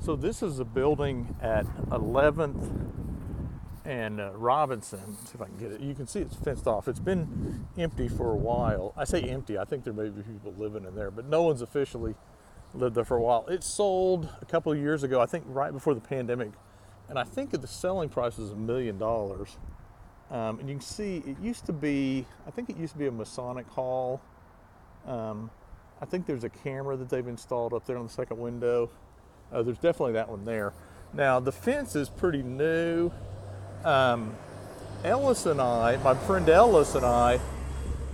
So this is a building at 11th and Robinson. Let's see if I can get it. You can see it's fenced off. It's been empty for a while. I say empty, I think there may be people living in there, but no one's officially lived there for a while. It sold a couple of years ago, I think right before the pandemic, and I think the selling price was $1 million. And you can see it used to be, I think it used to be a Masonic hall. I think there's a camera that they've installed up there on the second window. There's definitely that one there. Now the fence is pretty new. Ellis and I, my friend Ellis and I,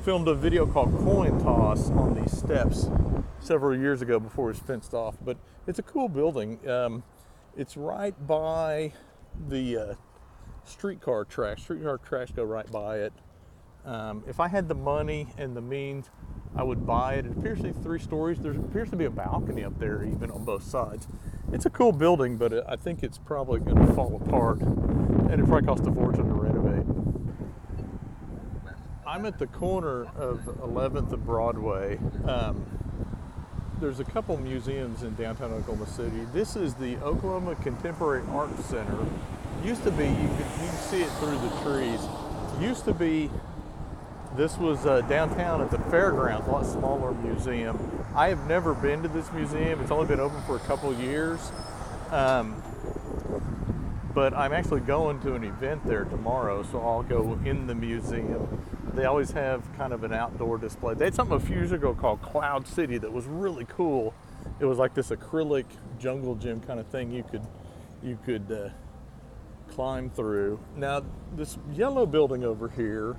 filmed a video called Coin Toss on these steps several years ago before it was fenced off. But it's a cool building. It's right by the streetcar tracks. Streetcar tracks go right by it. If I had the money and the means, I would buy it. It appears to be 3 stories. There appears to be a balcony up there even on both sides. It's a cool building, but I think it's probably going to fall apart, and it probably cost a fortune to renovate. I'm at the corner of 11th and Broadway. There's a couple museums in downtown Oklahoma City. This is the Oklahoma Contemporary Art Center. Used to be, you can see it through the trees. Used to be, this was downtown at the fairgrounds, a lot smaller museum. I have never been to this museum. It's only been open for a couple years. But I'm actually going to an event there tomorrow, so I'll go in the museum. They always have kind of an outdoor display. They had something a few years ago called Cloud City that was really cool. It was like this acrylic jungle gym kind of thing you could climb through. Now this yellow building over here,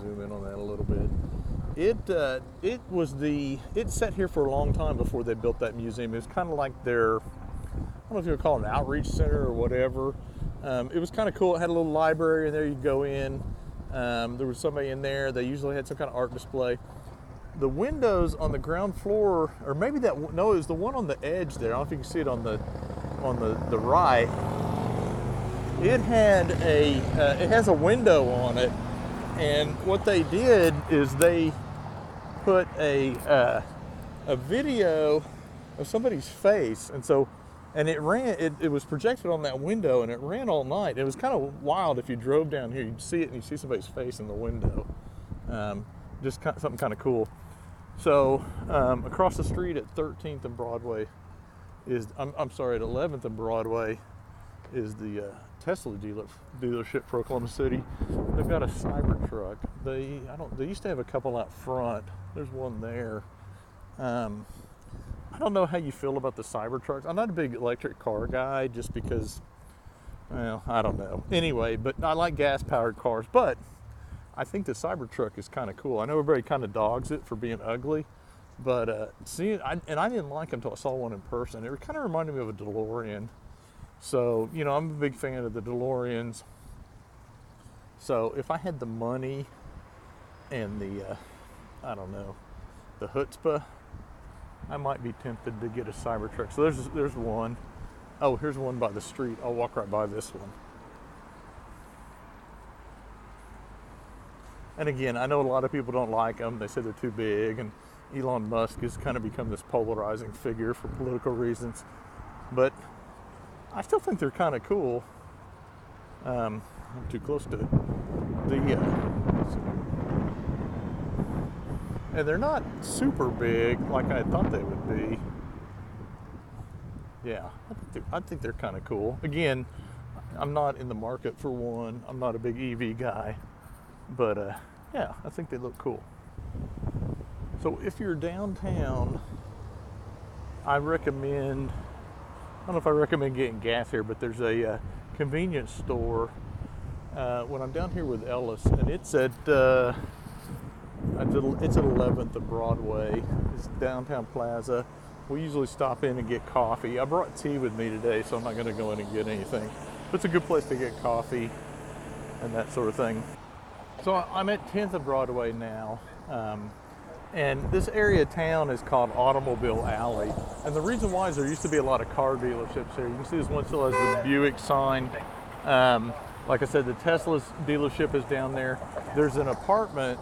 zoom in on that a little bit. It sat here for a long time before they built that museum. It was kind of like their, I don't know if you would call it an outreach center or whatever. It was kind of cool. It had a little library in there. You'd go in. There was somebody in there. They usually had some kind of art display. The windows on the ground floor, or maybe it was the one on the edge there. I don't know if you can see it on the right. It had it has a window on it, and what they did is they put a video of somebody's face, and it ran. It was projected on that window, and it ran all night. It was kind of wild. If you drove down here, you'd see it, and you see somebody's face in the window. Just something kind of cool. So across the street at 13th and Broadway is, I'm sorry, at 11th and Broadway is the Tesla dealership for Oklahoma City. They've got a Cybertruck. They used to have a couple out front. There's one there. I don't know how you feel about the Cybertrucks. I'm not a big electric car guy just because, well, I don't know. Anyway, but I like gas-powered cars, but I think the Cybertruck is kind of cool. I know everybody kind of dogs it for being ugly, but I didn't like them until I saw one in person. It kind of reminded me of a DeLorean. So, I'm a big fan of the DeLoreans. So if I had the money and the, the chutzpah, I might be tempted to get a Cybertruck. So there's one. Oh, here's one by the street. I'll walk right by this one. And again, I know a lot of people don't like them. They say they're too big, and Elon Musk has kind of become this polarizing figure for political reasons. But I still think they're kind of cool. I'm too close to it. And they're not super big like I thought they would be. Yeah, I think they're kind of cool. Again, I'm not in the market for one. I'm not a big EV guy. But yeah, I think they look cool. So if you're downtown, I don't know if I recommend getting gas here, but there's a convenience store when I'm down here with Ellis, and it's at 11th and Broadway. It's downtown plaza. We usually stop in and get coffee. I brought tea with me today, so I'm not going to go in and get anything. But it's a good place to get coffee and that sort of thing. So I'm at 10th and Broadway now, and this area of town is called Automobile Alley. And the reason why is there used to be a lot of car dealerships here. You can see this one still has the Buick sign. Like I said, the Tesla's dealership is down there. There's an apartment,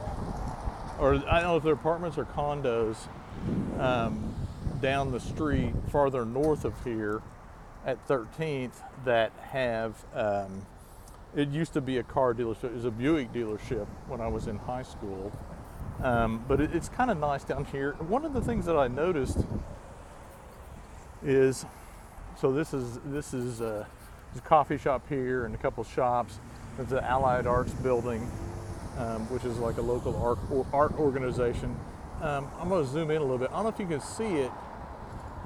or I don't know if they're apartments or condos, down the street farther north of here at 13th that have, it used to be a car dealership. It was a Buick dealership when I was in high school. But it's kind of nice down here. One of the things that I noticed is, so this is a coffee shop here and a couple shops. There's the Allied Arts building, which is like a local art organization. I'm going to zoom in a little bit. I don't know if you can see it,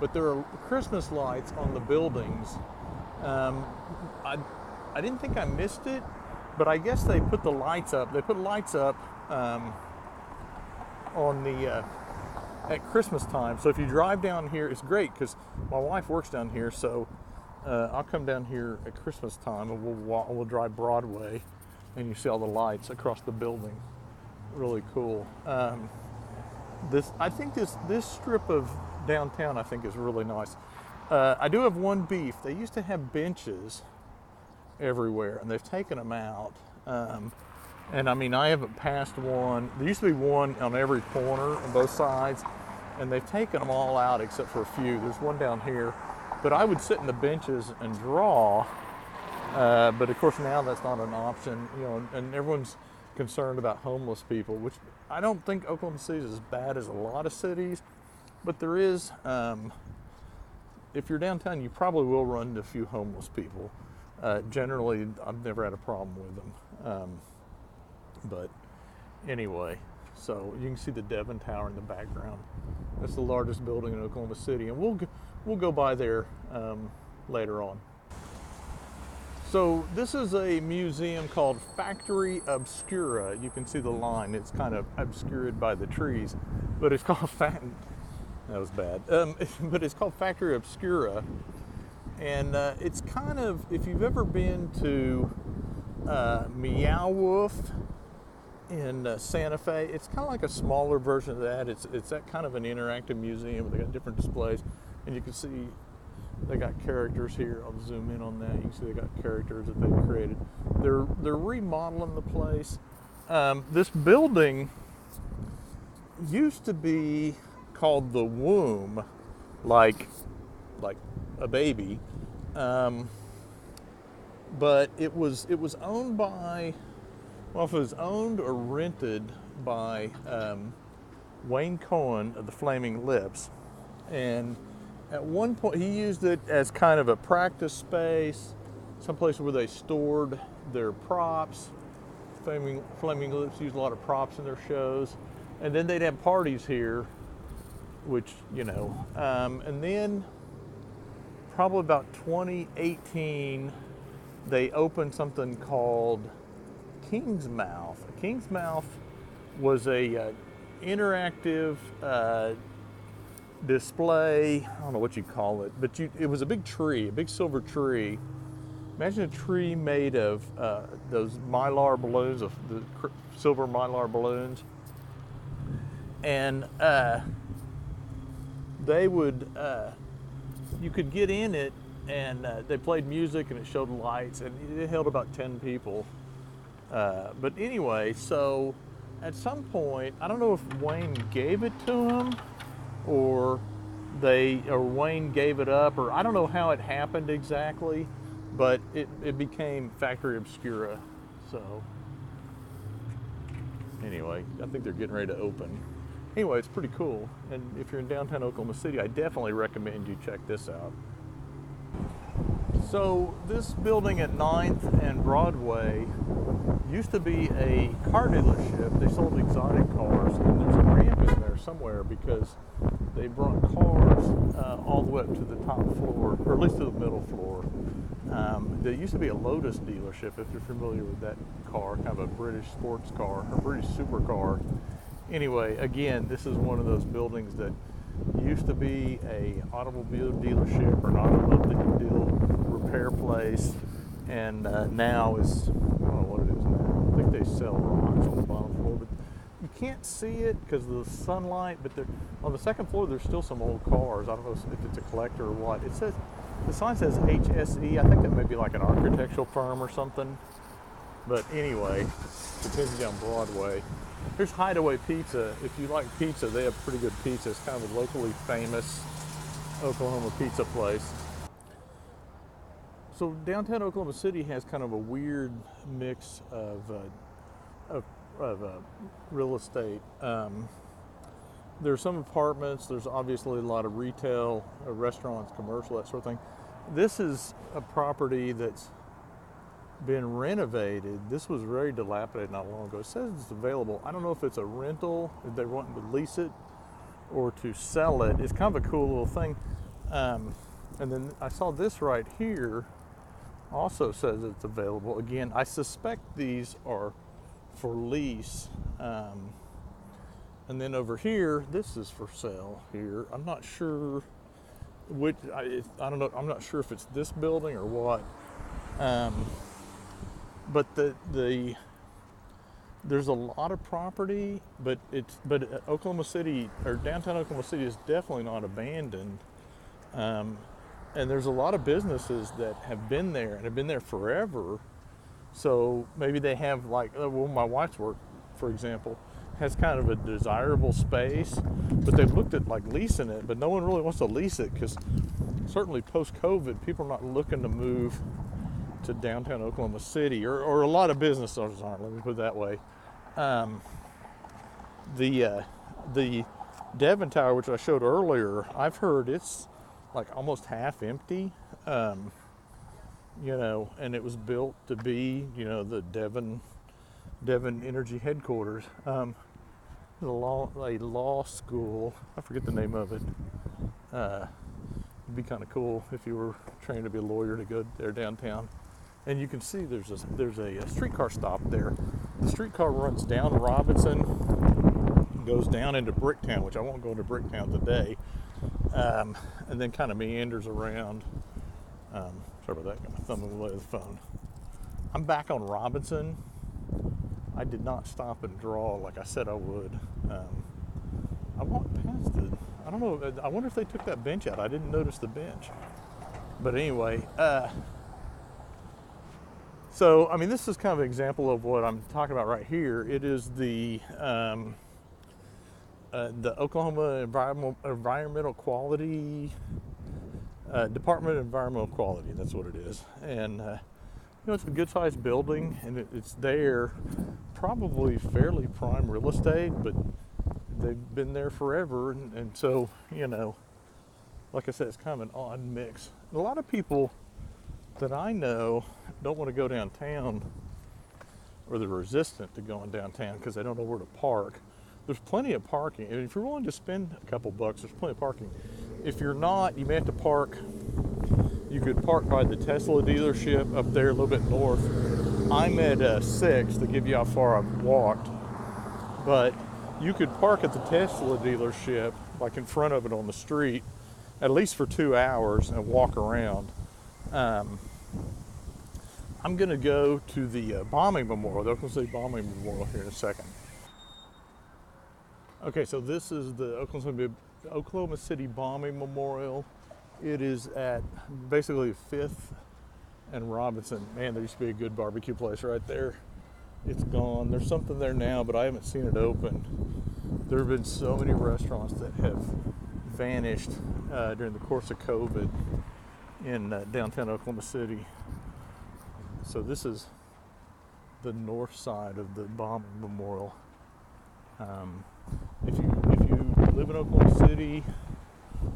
but there are Christmas lights on the buildings. I didn't think I missed it, but I guess they put the lights up. They put lights up on the at Christmas time. So if you drive down here, it's great because my wife works down here. So I'll come down here at Christmas time and we'll drive Broadway, and you see all the lights across the building. Really cool. I think this strip of downtown I think is really nice. I do have one beef. They used to have benches everywhere, and they've taken them out. And I mean, I haven't passed one. There used to be one on every corner on both sides, and they've taken them all out except for a few. There's one down here, but I would sit in the benches and draw. But of course now that's not an option, you know, and everyone's concerned about homeless people, which I don't think Oklahoma City is as bad as a lot of cities, but there is, if you're downtown, you probably will run into a few homeless people. Generally, I've never had a problem with them. But anyway, so you can see the Devon Tower in the background. That's the largest building in Oklahoma City, and we'll go by there later on. So this is a museum called Factory Obscura. You can see the line. It's kind of obscured by the trees, but it's called that was bad. But it's called Factory Obscura, and it's kind of, if you've ever been to Meow Wolf in Santa Fe, it's kind of like a smaller version of that. It's that kind of an interactive museum. They got different displays, and you can see they got characters here. I'll zoom in on that. You can see they got characters that they've created. They're remodeling the place. This building used to be called the Womb, like a baby, but it was owned by, well, if it was owned or rented by Wayne Cohen of the Flaming Lips, and at one point he used it as kind of a practice space, someplace where they stored their props. Flaming Lips used a lot of props in their shows, and then they'd have parties here, which, you know, and then probably about 2018 they opened something called King's Mouth. King's Mouth was a interactive display. I don't know what you call it, but it was a big tree, a big silver tree. Imagine a tree made of those mylar balloons, of the silver mylar balloons, and they would, you could get in it, and they played music and it showed lights, and it held about 10 people. But anyway, so at some point, I don't know if Wayne gave it to him, or Wayne gave it up, or I don't know how it happened exactly, but it became Factory Obscura. So anyway, I think they're getting ready to open. Anyway, it's pretty cool, and if you're in downtown Oklahoma City, I definitely recommend you check this out. So this building at 9th and Broadway used to be a car dealership. They sold exotic cars, and there's a ramp in there somewhere because they brought cars all the way up to the top floor, or at least to the middle floor. There used to be a Lotus dealership, if you're familiar with that car, kind of a British sports car, or British supercar. Anyway, again, this is one of those buildings that used to be a automobile dealership or an automobile repair place, and now is, I don't know what it is now. I think they sell rocks on the bottom floor, but you can't see it because of the sunlight. But on the second floor, there's still some old cars. I don't know if it's a collector or what. It says, the sign says HSE. I think that may be like an architectural firm or something. But anyway, continuing down Broadway. Here's Hideaway Pizza. If you like pizza, they have pretty good pizza. It's kind of a locally famous Oklahoma pizza place. So downtown Oklahoma City has kind of a weird mix of real estate. There's some apartments. There's obviously a lot of retail, restaurants, commercial, that sort of thing. This is a property that's been renovated. This was very dilapidated not long ago. It says it's available. I don't know if it's a rental, if they're wanting to lease it, or to sell it. It's kind of a cool little thing. And then I saw this right here also says it's available. Again, I suspect these are for lease. And then over here, this is for sale here. I'm not sure which, I don't know, I'm not sure if it's this building or what. But there's a lot of property, but Oklahoma City, or downtown Oklahoma City, is definitely not abandoned. And there's a lot of businesses that have been there and have been there forever. So maybe they have, like, well, my wife's work, for example, has kind of a desirable space, but they've looked at like leasing it, but no one really wants to lease it because certainly post-COVID, people are not looking to move to downtown Oklahoma City, or a lot of business owners aren't, let me put it that way. The Devon Tower, which I showed earlier, I've heard it's like almost half empty, you know, and it was built to be, you know, the Devon Energy headquarters. A law school, I forget the name of it. It'd be kind of cool if you were trained to be a lawyer to go there downtown. And you can see there's a streetcar stop there. The streetcar runs down Robinson, goes down into Bricktown, which I won't go into Bricktown today, and then kind of meanders around. Sorry about that, got my thumb in the way of the phone. I'm back on Robinson. I did not stop and draw like I said I would. I walked past it. I don't know, I wonder if they took that bench out. I didn't notice the bench. But anyway, so, I mean, this is kind of an example of what I'm talking about right here. It is the Oklahoma Environmental Quality, Department of Environmental Quality, that's what it is. And, you know, it's a good-sized building, and it's there, probably fairly prime real estate, but they've been there forever, and so, you know, like I said, it's kind of an odd mix. A lot of people that I know don't want to go downtown, or they're resistant to going downtown because they don't know where to park. There's plenty of parking, and if you're willing to spend a couple bucks, there's plenty of parking. If you're not, you may have to park. You could park by the Tesla dealership up there a little bit north. I'm at 6 to give you how far I've walked, but you could park at the Tesla dealership, like in front of it on the street, at least for 2 hours and walk around. I'm going to go to the bombing memorial, the Oklahoma City bombing memorial, here in a second. Okay, so this is the Oklahoma City bombing memorial. It is at basically 5th and Robinson. Man, there used to be a good barbecue place right there. It's gone. There's something there now, but I haven't seen it open. There have been so many restaurants that have vanished during the course of COVID in downtown Oklahoma City. So this is the north side of the bombing memorial. If you live in Oklahoma City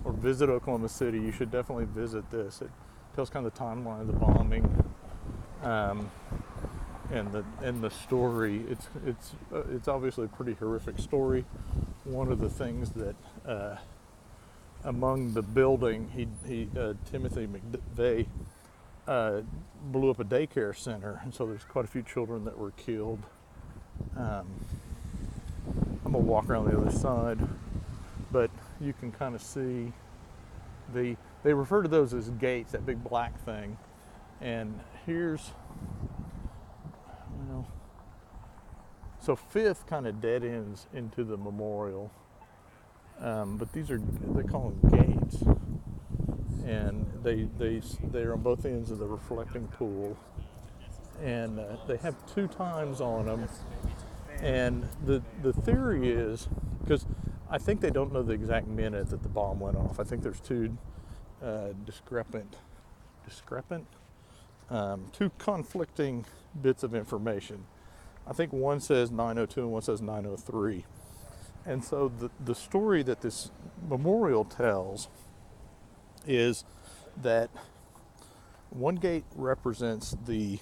or visit Oklahoma City, you should definitely visit this. It tells kind of the timeline of the bombing, and the story. It's obviously a pretty horrific story. One of the things that among the building, Timothy McVeigh blew up a daycare center, and so there's quite a few children that were killed. I'm gonna walk around the other side, but you can kind of see they refer to those as gates, that big black thing. And here's, well, so 5th kind of dead ends into the memorial, but these are, they call them gates, and they're on both ends of the reflecting pool, and they have 2 times on them. And the theory is, because I think they don't know the exact minute that the bomb went off. I think there's 2 discrepant, two conflicting bits of information. I think one says 902 and one says 903. And so the story that this memorial tells is that one gate represents the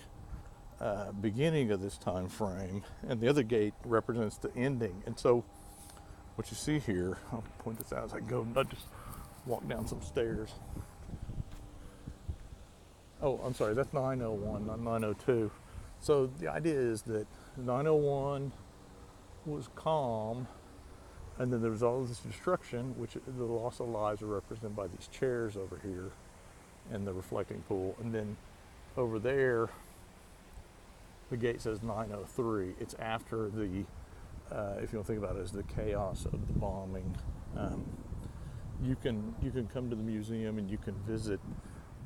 beginning of this time frame, and the other gate represents the ending. And so what you see here, I'll point this out as I go, not just walk down some stairs. Oh, I'm sorry, that's 901, not 902. So the idea is that 901 was calm, and then there was all this destruction, which the loss of lives are represented by these chairs over here and the reflecting pool. And then over there, the gate says 903. It's after the, if you don't think about it as the chaos of the bombing. You can come to the museum and you can visit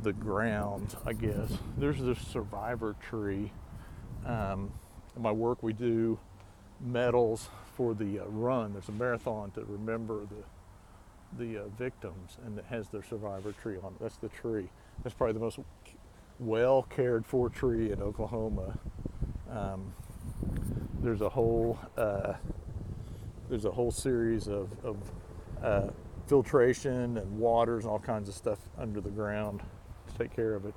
the grounds, I guess. There's this survivor tree. In my work, we do medals for the run. There's a marathon to remember the victims, and it has their survivor tree on it. That's the tree. That's probably the most well cared for tree in Oklahoma. There's a whole series of filtration and waters and all kinds of stuff under the ground to take care of it.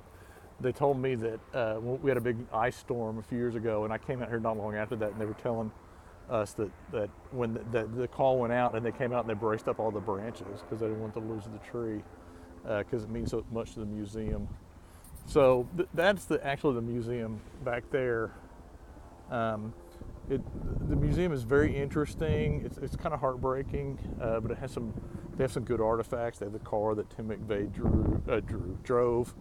They told me that we had a big ice storm a few years ago, and I came out here not long after that, and they were telling us that when the call went out, and they came out and they braced up all the branches because they didn't want to lose the tree because it means so much to the museum. So that's actually the museum back there. The museum is very interesting. It's kind of heartbreaking, but it has they have some good artifacts. They have the car that Tim McVeigh drove.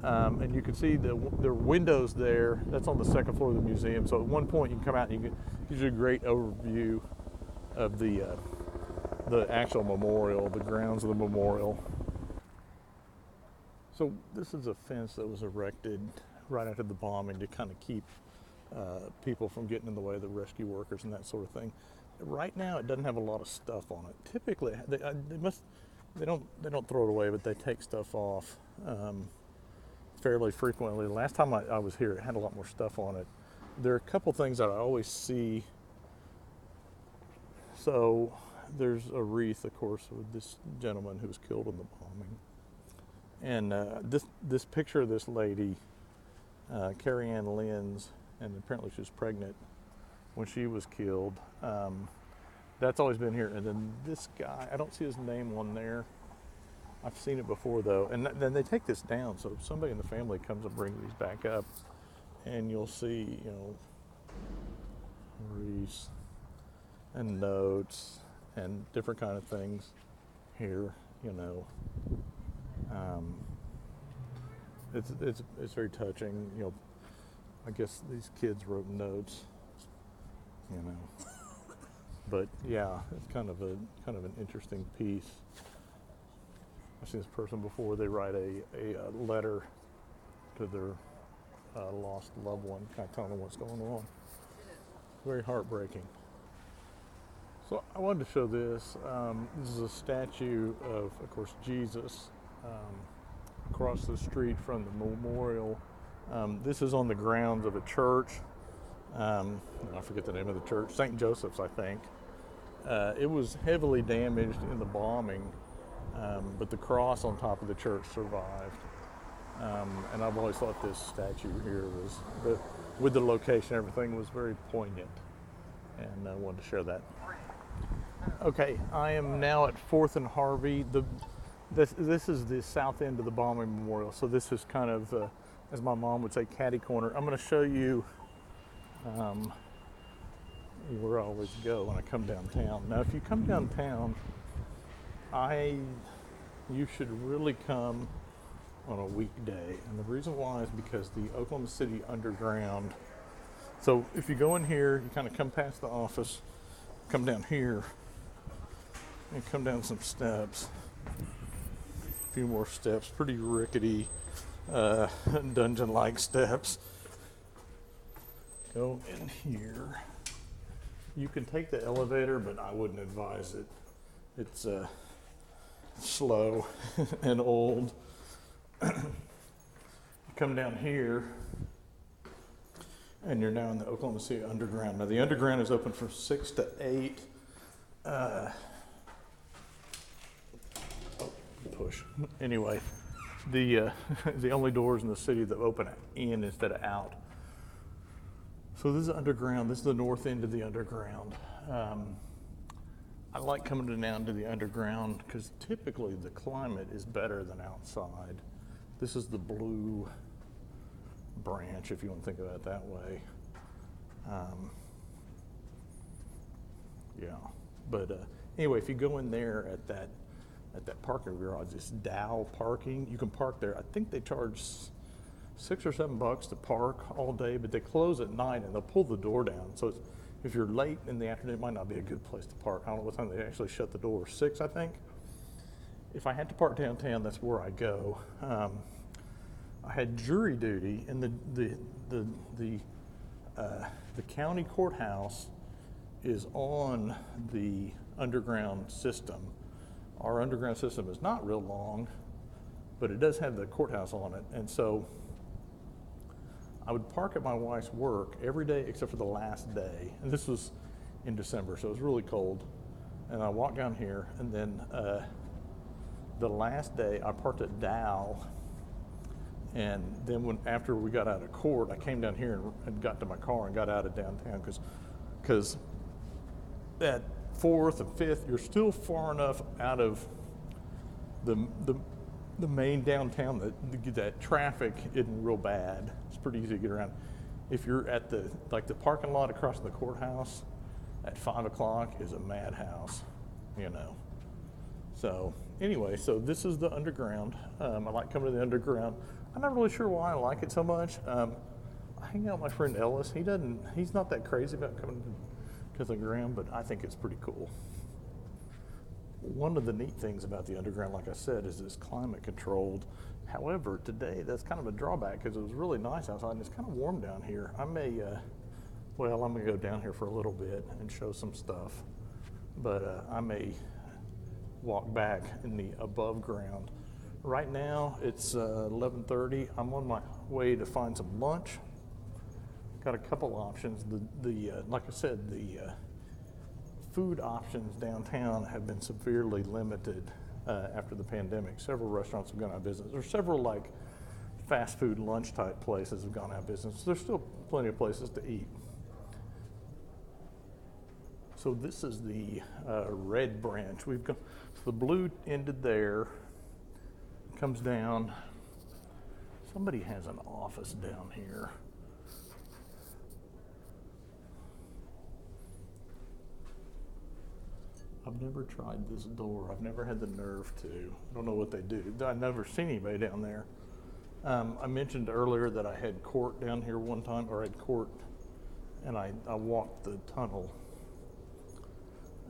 And you can see the windows there. That's on the second floor of the museum. So at one point you can come out and gives you a great overview of the actual memorial, the grounds of the memorial. So this is a fence that was erected right after the bombing to kind of keep people from getting in the way of the rescue workers and that sort of thing. Right now, it doesn't have a lot of stuff on it. Typically, they don't throw it away, but they take stuff off fairly frequently. The last time I was here, it had a lot more stuff on it. There are a couple things that I always see. So there's a wreath, of course, with this gentleman who was killed in the bombing, and this picture of this lady, Carrie Ann Lenz, and apparently she was pregnant when she was killed. That's always been here. And then this guy, I don't see his name on there. I've seen it before though. And then they take this down, so somebody in the family comes and brings these back up, and you'll see, wreaths and notes and different kind of things here. It's very touching. I guess these kids wrote notes, but yeah, it's kind of an interesting piece. I've seen this person before. They write a letter to their lost loved one, kind of telling them what's going on. Very heartbreaking. So I wanted to show this. This is a statue of course, Jesus across the street from the memorial. This is on the grounds of a church. I forget the name of the church, St. Joseph's, I think. It was heavily damaged in the bombing, but the cross on top of the church survived. And I've always thought this statue here with the location, everything was very poignant, and I wanted to share that. Okay, I am now at 4th and Harvey. This is the south end of the bombing memorial, so this is kind of, as my mom would say, catty corner. I'm going to show you where I always go when I come downtown. Now, if you come downtown, you should really come on a weekday, and the reason why is because the Okc Underground. So if you go in here, you kind of come past the office, come down here, and come down some steps. A few more steps, pretty rickety, dungeon-like steps. Go in here. You can take the elevator, but I wouldn't advise it. slow and old. You come down here, and you're now in the Okc Underground. Now the Underground is open from 6 to 8. Push. Anyway, the only doors in the city that open in instead of out. So this is Underground. This is the north end of the Underground. I like coming down to the Underground because typically the climate is better than outside. This is the blue branch, if you want to think about it that way. Yeah, but anyway, if you go in there at that parking garage, it's Dow parking. You can park there. I think they charge $6 or $7 to park all day, but they close at night and they'll pull the door down. So if you're late in the afternoon, it might not be a good place to park. I don't know what time they actually shut the door. 6, I think. If I had to park downtown, that's where I go. I had jury duty, and the county courthouse is on the Underground system. Our Underground system is not real long, but it does have the courthouse on it. And so I would park at my wife's work every day except for the last day. And this was in December, so it was really cold. And I walked down here, and then the last day I parked at Dow. And then after we got out of court, I came down here and got to my car and got out of downtown because at 4th and 5th, you're still far enough out of the main downtown that traffic isn't real bad. It's pretty easy to get around. If you're at the parking lot across the courthouse at 5 o'clock is a madhouse, you know. So anyway, so this is the Underground. I like coming to the Underground. I'm not really sure why I like it so much. I hang out with my friend Ellis. He's not that crazy about coming to the ground, but I think it's pretty cool. One of the neat things about the Underground, like I said, is it's climate controlled. However, today that's kind of a drawback because it was really nice outside and it's kind of warm down here. I'm gonna go down here for a little bit and show some stuff, but I may walk back in the above ground. Right now it's 11:30. I'm on my way to find some lunch. Got a couple options. Like I said, the food options downtown have been severely limited after the pandemic. Several restaurants have gone out of business. There's several like fast food lunch type places have gone out of business. There's still plenty of places to eat. So this is the red branch. We've got the blue ended there, comes down. Somebody has an office down here. I've never tried this door. I've never had the nerve to. I don't know what they do. I've never seen anybody down there. I mentioned earlier that I had court down here one time, or I had court, and I walked the tunnel.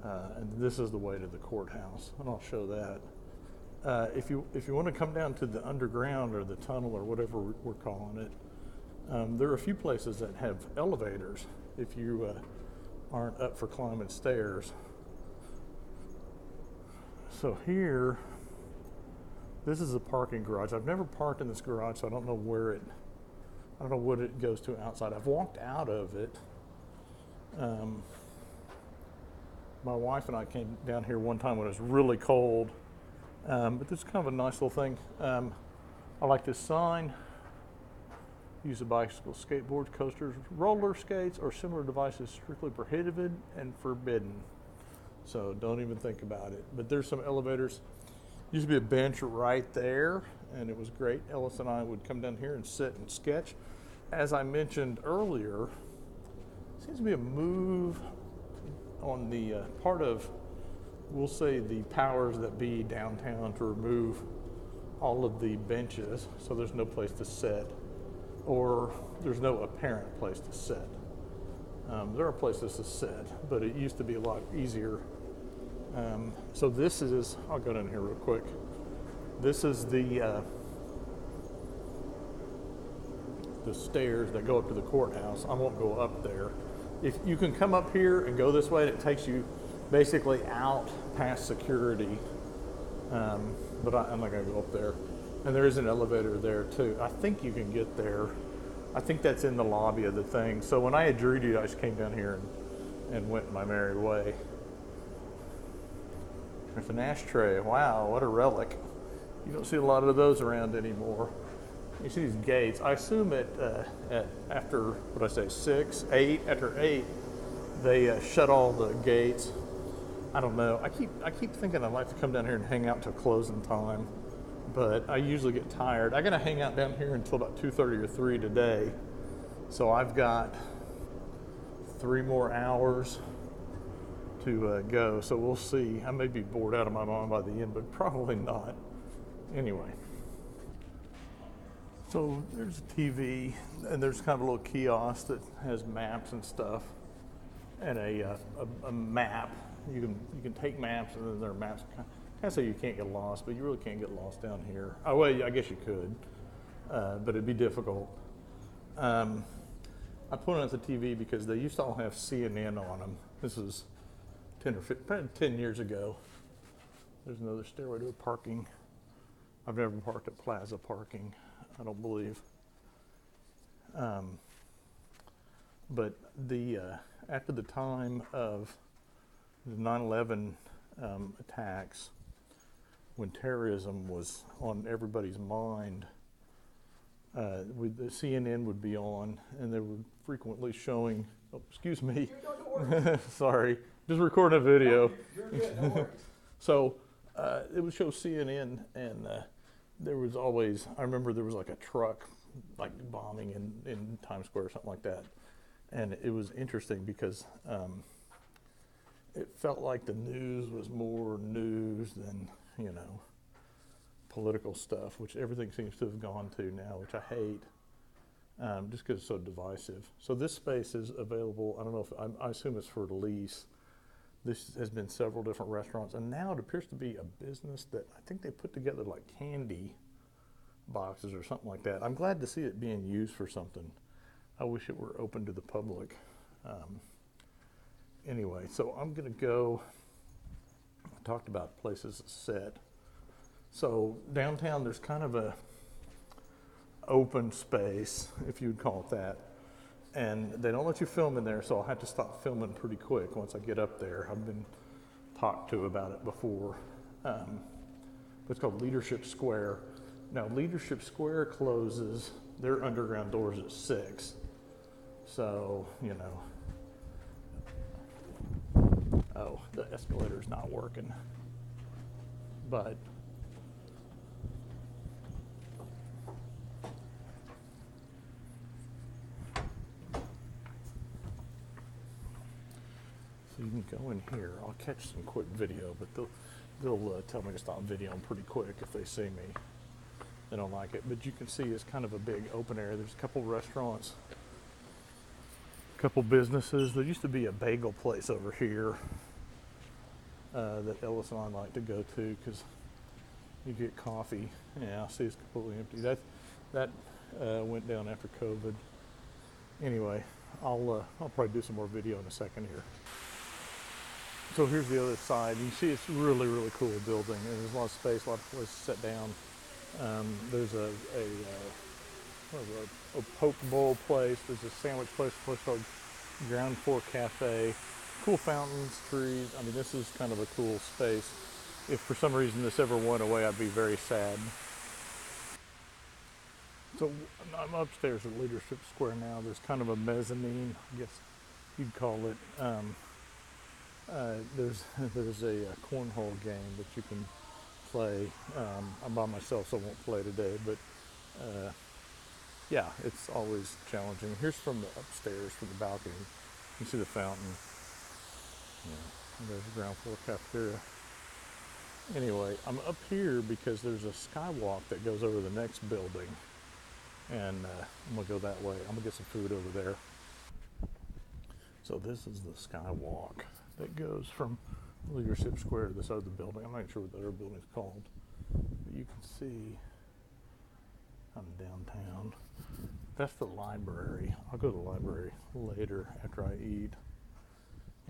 And this is the way to the courthouse, and I'll show that. If you want to come down to the Underground or the tunnel or whatever we're calling it, there are a few places that have elevators if you aren't up for climbing stairs. So here, this is a parking garage. I've never parked in this garage, so I don't know what it goes to outside. I've walked out of it. My wife and I came down here one time when it was really cold, but this is kind of a nice little thing. I like this sign. Use of bicycles, skateboards, coasters, roller skates, or similar devices strictly prohibited and forbidden. So don't even think about it. But there's some elevators. Used to be a bench right there, and it was great. Ellis and I would come down here and sit and sketch. As I mentioned earlier, seems to be a move on the part of, we'll say, the powers that be downtown to remove all of the benches so there's no place to sit, or there's no apparent place to sit. There are places to sit, but it used to be a lot easier. So this is, I'll go down here real quick. This is the stairs that go up to the courthouse. I won't go up there. If you can come up here and go this way, and it takes you basically out past security but I'm not gonna go up there. And there is an elevator there too. I think you can get there. I think that's in the lobby of the thing. So when I had Drudy, I just came down here and went my merry way. There's an ashtray. Wow, what a relic. You don't see a lot of those around anymore. You see these gates. I assume at after, what I say, 6, 8, after 8, they shut all the gates. I don't know. I keep thinking I'd like to come down here and hang out till closing time, but I usually get tired. I gotta hang out down here until about 2:30 or 3 today. So I've got 3 more hours to go. So we'll see. I may be bored out of my mind by the end, but probably not. Anyway. So there's a TV, and there's kind of a little kiosk that has maps and stuff, and a map. You can take maps, and then there are maps. Kind of say you can't get lost, but you really can't get lost down here. Oh well, I guess you could, but it'd be difficult. I put it on the TV because they used to all have CNN on them. This is 10 or 15, 10 years ago. There's another stairway to parking. I've never parked at Plaza Parking, I don't believe. But after the time of the 9/11 attacks, when terrorism was on everybody's mind, the CNN would be on, and they were frequently showing. Oh, excuse me. Sorry, just recording a video. You're good, no worries. So it would show CNN, and there was always. I remember there was like a truck, like bombing in Times Square or something like that, and it was interesting because it felt like the news was more news than political stuff, which everything seems to have gone to now, which I hate, just because it's so divisive. So this space is available. I don't know if I assume it's for lease. This has been several different restaurants, and now it appears to be a business that I think they put together like candy boxes or something like that. I'm glad to see it being used for something. I wish it were open to the public. Anyway, so I'm gonna go. I talked about places to sit. So downtown, there's kind of a open space, if you'd call it that, and they don't let you film in there, so I'll have to stop filming pretty quick once I get up there. I've been talked to about it before. It's called Leadership Square. Now, Leadership Square closes their underground doors at 6, so oh, the escalator's not working, but so you can go in here. I'll catch some quick video, but they'll tell me to stop videoing pretty quick if they see me. They don't like it, but you can see it's kind of a big open area. There's a couple restaurants, a couple businesses. There used to be a bagel place over here that Ellis and I like to go to because you get coffee. Yeah, I see it's completely empty. That went down after COVID. Anyway, I'll probably do some more video in a second here. So here's the other side. You can see it's really, really cool building. And there's a lot of space, a lot of places to sit down. There's a poke bowl place. There's a sandwich place called Ground Floor Cafe. Cool fountains, trees. I mean, this is kind of a cool space. If for some reason this ever went away, I'd be very sad. So I'm upstairs at Leadership Square now. There's kind of a mezzanine, I guess you'd call it. There's a cornhole game that you can play. I'm by myself, so I won't play today, but yeah, it's always challenging. Here's from the upstairs, from the balcony. You can see the fountain. There's the ground floor cafeteria. Anyway, I'm up here because there's a skywalk that goes over the next building, and I'm gonna go that way. I'm gonna get some food over there. So this is the skywalk that goes from Leadership Square to this other building. I'm not sure what the other building's called, but you can see I'm downtown. That's the library. I'll go to the library later after I eat.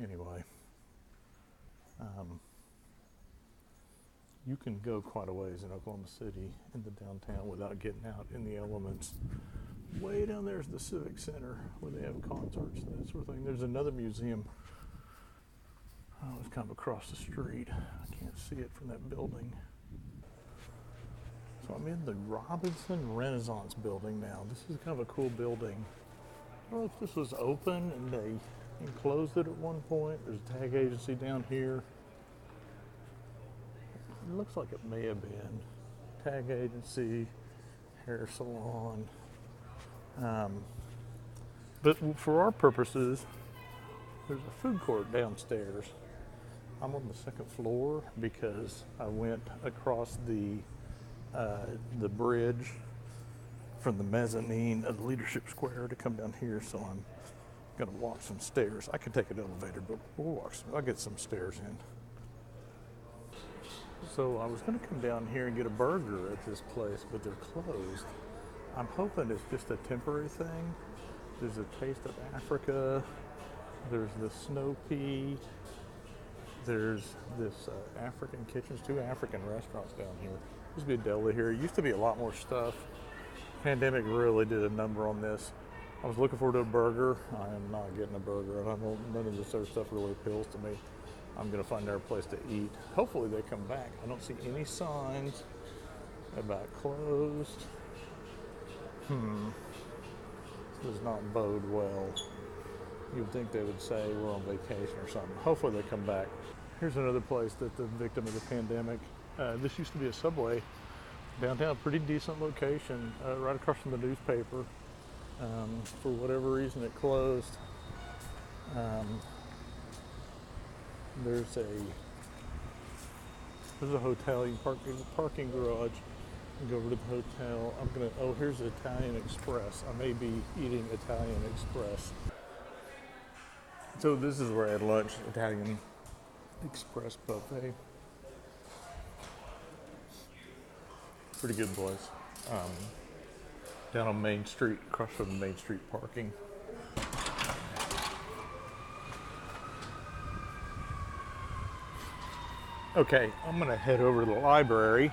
Anyway, you can go quite a ways in Oklahoma City in the downtown without getting out in the elements. Way down there is the Civic Center where they have concerts and that sort of thing. There's another museum. Oh, it's kind of across the street. I can't see it from that building. So I'm in the Robinson Renaissance building now. This is kind of a cool building. I don't know if this was open and they enclosed it at one point. There's a tag agency down here. It looks like it may have been. Tag agency, hair salon. But for our purposes, there's a food court downstairs. I'm on the second floor because I went across the bridge from the mezzanine of the Leadership Square to come down here, so I'm gonna walk some stairs. I could take an elevator, but I'll get some stairs in. So I was gonna come down here and get a burger at this place, but they're closed. I'm hoping it's just a temporary thing. There's a Taste of Africa. There's the Snow Pea. There's this African Kitchens, 2 African restaurants down here. Used to be a deli here. Used to be a lot more stuff. Pandemic really did a number on this. I was looking forward to a burger. I am not getting a burger. None of this other stuff really appeals to me. I'm gonna find their place to eat. Hopefully they come back. I don't see any signs about closed. This does not bode well. You'd think they would say we're on vacation or something. Hopefully they come back. Here's another place that the victim of the pandemic. This used to be a Subway downtown, pretty decent location, right across from the newspaper. For whatever reason it closed. There's a hotel. You can park in the parking garage and go over to the hotel. Here's Italian Express. I may be eating Italian Express. So this is where I had lunch, Italian Express buffet. Pretty good place. Down on Main Street, across from the Main Street parking. Okay, I'm gonna head over to the library.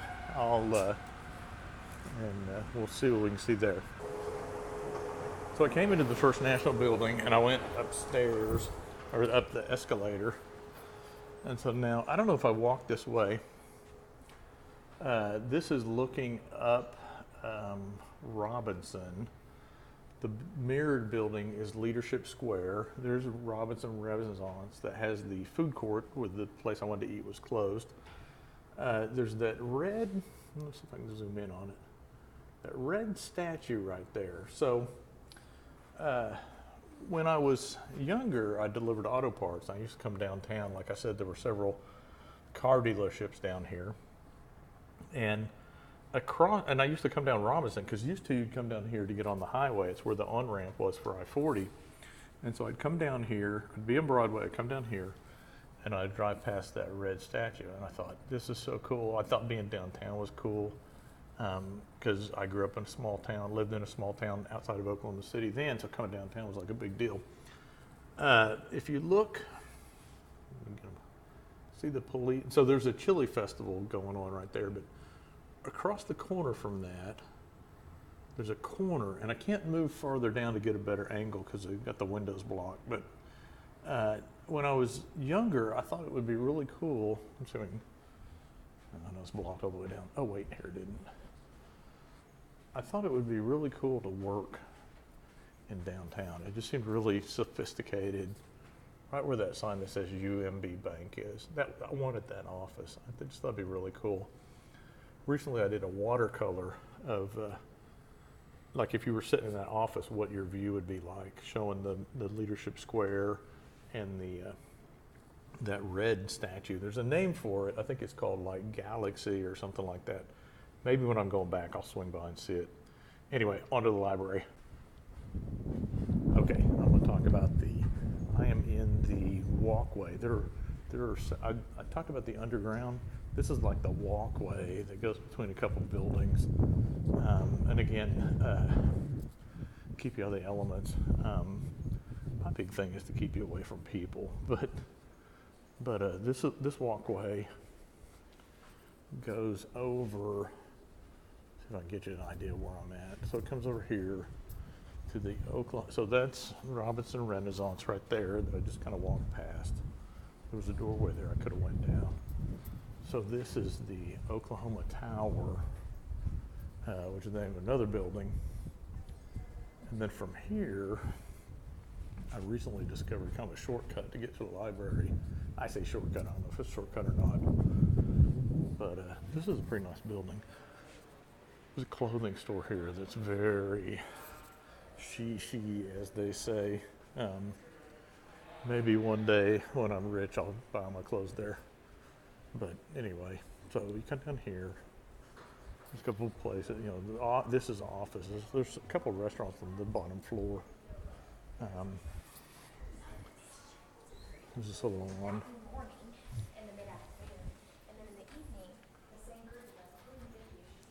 We'll see what we can see there. So I came into the First National Building and I went upstairs, or up the escalator. And so now, I don't know if I walk this way. This is looking up Robinson. The mirrored building is Leadership Square. There's Robinson Renaissance that has the food court where the place I wanted to eat was closed. There's that red, let's see if I can zoom in on it. That red statue right there. So when I was younger, I delivered auto parts. I used to come downtown. Like I said, there were several car dealerships down here. And I used to come down Robinson, because used to you'd come down here to get on the highway. It's where the on-ramp was for I-40. And so I'd come down here, I'd be on Broadway, I'd come down here, and I'd drive past that red statue. And I thought, this is so cool. I thought being downtown was cool, because I grew up in a small town, lived in a small town outside of Oklahoma City then, so coming downtown was like a big deal. If you look, see the police, so there's a chili festival going on right there, but across the corner from that, there's a corner, and I can't move farther down to get a better angle because they've got the windows blocked. But when I was younger, I thought it would be really cool. I'm showing, I know it's blocked all the way down. Oh wait, here it didn't. I thought it would be really cool to work in downtown. It just seemed really sophisticated. Right where that sign that says UMB Bank is. I wanted that office. I just thought it'd be really cool. Recently, I did a watercolor of, like if you were sitting in that office, what your view would be like, showing the Leadership Square and that red statue. There's a name for it. I think it's called like Galaxy or something like that. Maybe when I'm going back, I'll swing by and see it. Anyway, onto the library. Okay, I'm going to talk about I am in the walkway. I talked about the underground. This is like the walkway that goes between a couple buildings. And again, keep you out of the elements. My big thing is to keep you away from people. But this walkway goes over, see if I can get you an idea where I'm at. So it comes over here to the Oklahoma, so that's Robinson Renaissance right there that I just kind of walked past. There was a doorway there I could have went down. So this is the Oklahoma Tower, which is the name of another building. And then from here, I recently discovered kind of a shortcut to get to the library. I say shortcut, I don't know if it's a shortcut or not. But this is a pretty nice building. There's a clothing store here that's very she, as they say. Maybe one day when I'm rich, I'll buy my clothes there. But anyway, so you come down here. There's a couple of places, you know, this is offices. There's a couple of restaurants on the bottom floor. There's this little one.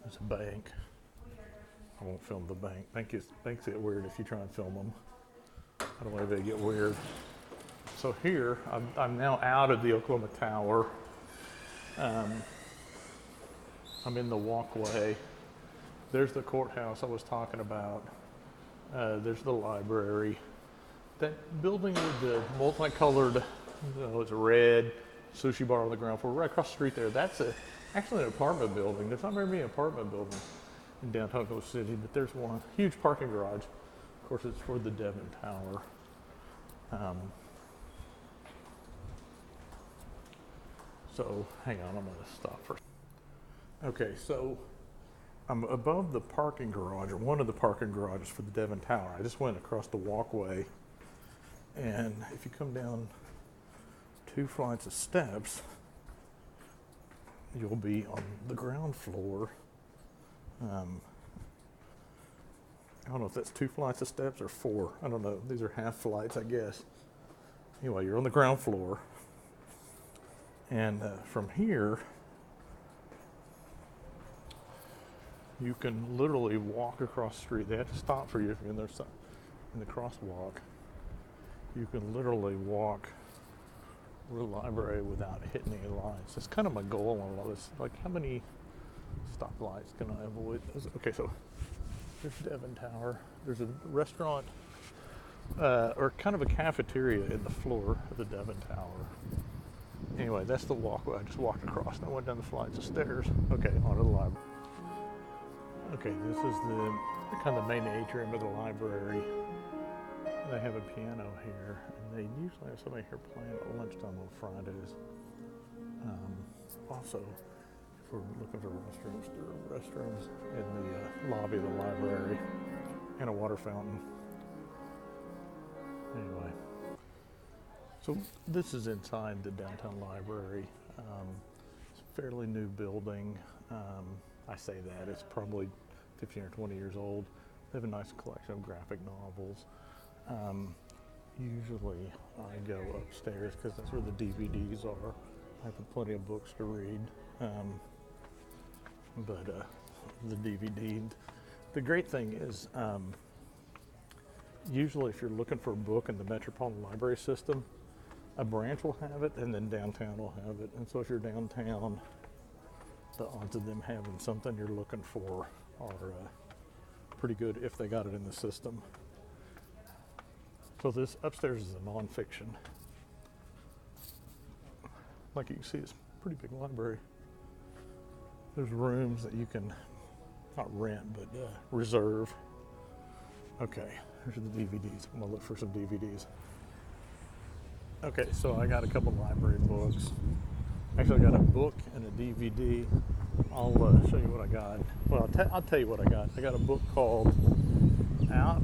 There's a bank. I won't film the bank. Banks get weird if you try and film them. I don't want anybody to get weird. So here, I'm now out of the Oklahoma Tower. I'm in the walkway. There's the courthouse I was talking about. There's the library. That building with the multicolored, it's a red sushi bar on the ground floor, right across the street there. That's actually an apartment building. There's not very many apartment buildings in downtown Oklahoma City, but there's one huge parking garage. Of course, it's for the Devon Tower. So hang on, I'm going to stop for. Okay, so I'm above the parking garage, or one of the parking garages for the Devon Tower. I just went across the walkway, and if you come down 2 flights of steps, you'll be on the ground floor. I don't know if that's 2 flights of steps or 4. I don't know. These are half flights, I guess. Anyway, you're on the ground floor. And from here, you can literally walk across the street. They have to stop for you if you're in the crosswalk. You can literally walk to the library without hitting any lights. That's kind of my goal on all this. Like, how many stoplights can I avoid? Okay, so there's Devon Tower. There's a restaurant, or kind of a cafeteria in the floor of the Devon Tower. Anyway, that's the walkway I just walked across. And I went down the flights of stairs. Okay, onto the library. Okay, this is the kind of the main atrium of the library. They have a piano here, and they usually have somebody here playing at lunchtime on Fridays. Also, if we're looking for restrooms, there are restrooms in the lobby of the library and a water fountain. Anyway, so this is inside the downtown library. It's a fairly new building. I say that, it's probably 15 or 20 years old. They have a nice collection of graphic novels. Usually I go upstairs because that's where the DVDs are. I have plenty of books to read. But the DVD, the great thing is, usually if you're looking for a book in the Metropolitan Library System, a branch will have it and then downtown will have it. And so if you're downtown, the odds of them having something you're looking for are pretty good if they got it in the system. So this upstairs is a nonfiction. Like you can see, it's a pretty big library. There's rooms that you can not rent, but reserve. Okay, here's the DVDs. I'm gonna look for some DVDs. Okay, so I got a couple library books. Actually, I got a book and a DVD. I'll show you what I got. Well, I'll tell you what I got. I got a book called Out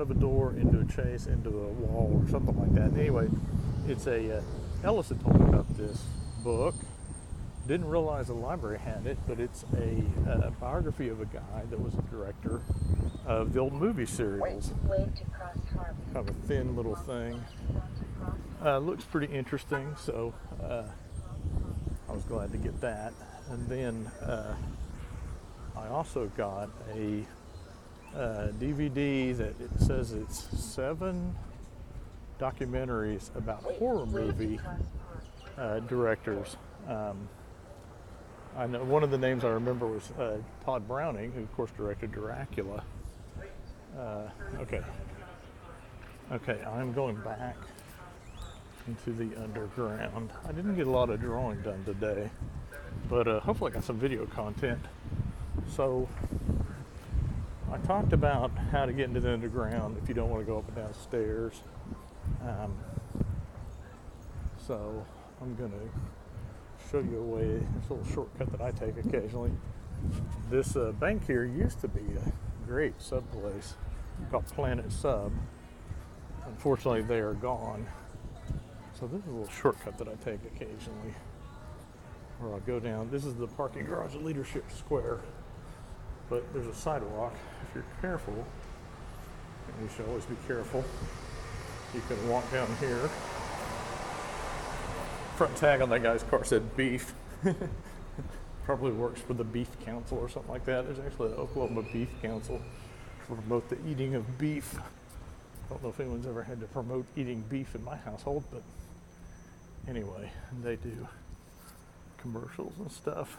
of a Door, Into a Chase, Into a Wall, or something like that. Anyway, it's Ellis had told me about this book. Didn't realize the library had it, but it's a biography of a guy that was a director of the old movie serials. Kind of a thin little thing. Looks pretty interesting, so I was glad to get that. And then I also got a DVD that it says it's 7 documentaries about horror movie directors. I know one of the names I remember was Todd Browning, who of course directed Dracula. Okay, okay, I'm going back into the underground. I didn't get a lot of drawing done today, but hopefully I got some video content. So I talked about how to get into the underground if you don't want to go up and down stairs. So I'm going to show you a way, this little shortcut that I take occasionally. This bank here used to be a great sub place called Planet Sub. Unfortunately, they are gone. So this is a little shortcut that I take occasionally, where I'll go down. This is the parking garage at Leadership Square, but there's a sidewalk. If you're careful, and you should always be careful, you can walk down here. Front tag on that guy's car said beef. Probably works for the Beef Council or something like that. There's actually an Oklahoma Beef Council to promote the eating of beef. I don't know if anyone's ever had to promote eating beef in my household, but anyway, they do commercials and stuff.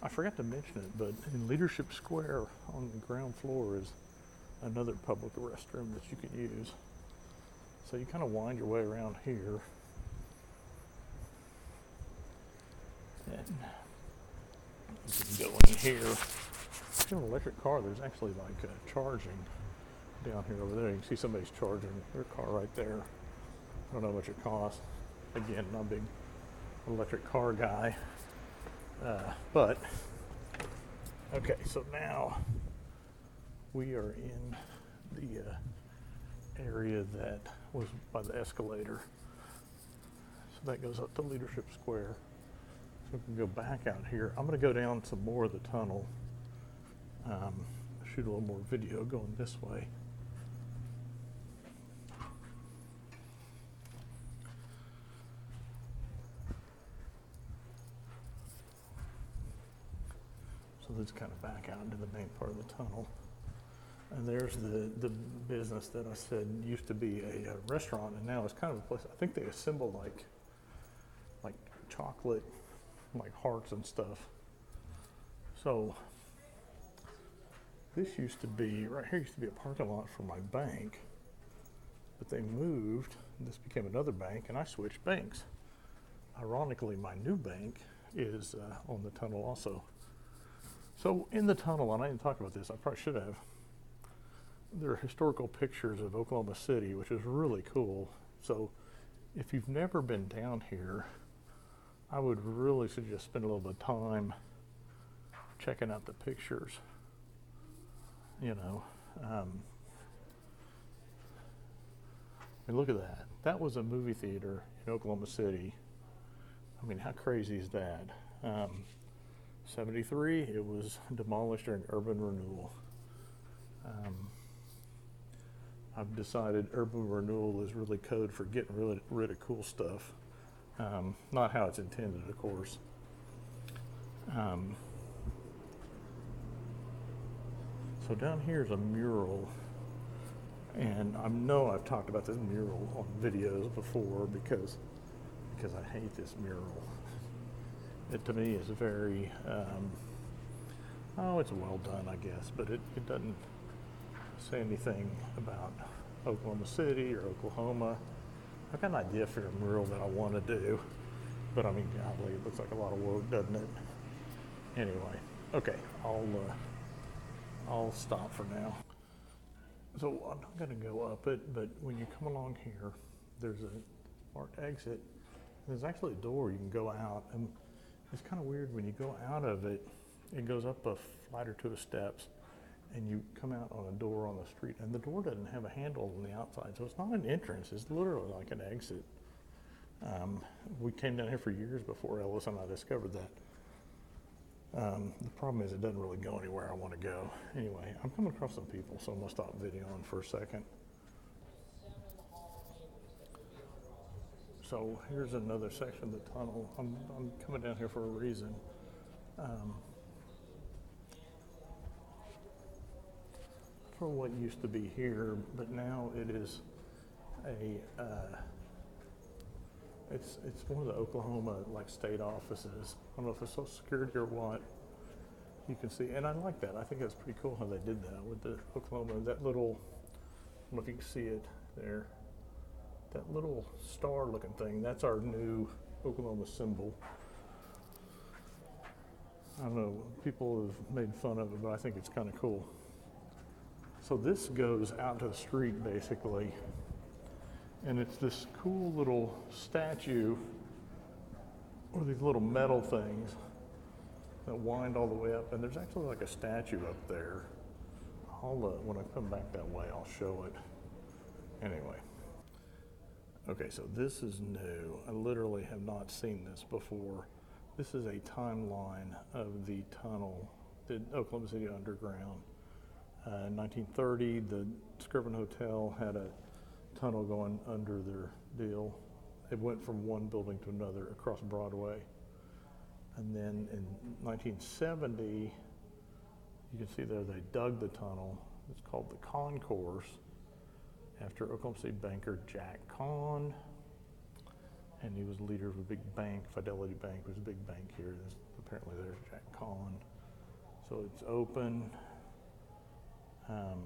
I forgot to mention it, but in Leadership Square on the ground floor is another public restroom that you can use. So you kind of wind your way around here. And you can go in here. If you have an electric car, there's actually like charging down here over there. You can see somebody's charging their car right there. I don't know how much it costs. Again, not a big electric car guy. But, okay, so now we are in the area that was by the escalator. So that goes up to Leadership Square. So we can go back out here. I'm going to go down some more of the tunnel. Shoot a little more video going this way. So let's kind of back out into the main part of the tunnel. And there's the business that I said used to be a restaurant, and now it's kind of a place. I think they assemble like chocolate, like hearts and stuff. So this used to be, right here used to be a parking lot for my bank, but they moved, and this became another bank, and I switched banks. Ironically, my new bank is on the tunnel also. So in the tunnel, and I didn't talk about this, I probably should have, there are historical pictures of Oklahoma City, which is really cool. So if you've never been down here, I would really suggest spend a little bit of time checking out the pictures. You know, and look at that. That was a movie theater in Oklahoma City. I mean, how crazy is that? 73, it was demolished during urban renewal. I've decided urban renewal is really code for getting rid of cool stuff. Not how it's intended, of course. So down here is a mural, and I know I've talked about this mural on videos before because I hate this mural. It to me is very, it's well done, I guess, but it doesn't say anything about Oklahoma City or Oklahoma. I've got an idea for a mural that I want to do, but I mean, golly, it looks like a lot of work, doesn't it? Anyway, okay, I'll stop for now. So I'm not going to go up it, but when you come along here, there's a marked exit. There's actually a door you can go out, and it's kind of weird when you go out of it. It goes up a flight or two of steps, and you come out on a door on the street, and the door doesn't have a handle on the outside, so it's not an entrance. It's literally like an exit. We came down here for years before Ellis and I discovered that. The problem is it doesn't really go anywhere I want to go. Anyway, I'm coming across some people, so I'm going to stop videoing for a second. So here's another section of the tunnel. I'm coming down here for a reason. For what used to be here, but now it is It's one of the Oklahoma like state offices. I don't know if it's Social Security or what. You can see, and I like that. I think that's pretty cool how they did that with the Oklahoma. That little, I don't know if you can see it there. That little star-looking thing. That's our new Oklahoma symbol. I don't know. People have made fun of it, but I think it's kind of cool. So this goes out to the street basically, and it's this cool little statue, or these little metal things that wind all the way up, and there's actually like a statue up there. When I come back that way, I'll show it. Anyway. Okay, so this is new. I literally have not seen this before. This is a timeline of the tunnel, the Oklahoma City Underground. In 1930, the Scriven Hotel had a tunnel going under their deal. It went from one building to another across Broadway. And then in 1970, you can see there they dug the tunnel. It's called the Concourse, after Oklahoma City banker Jack Conn. And he was leader of a big bank, Fidelity Bank was a big bank here. Apparently there's Jack Conn. So it's open. Now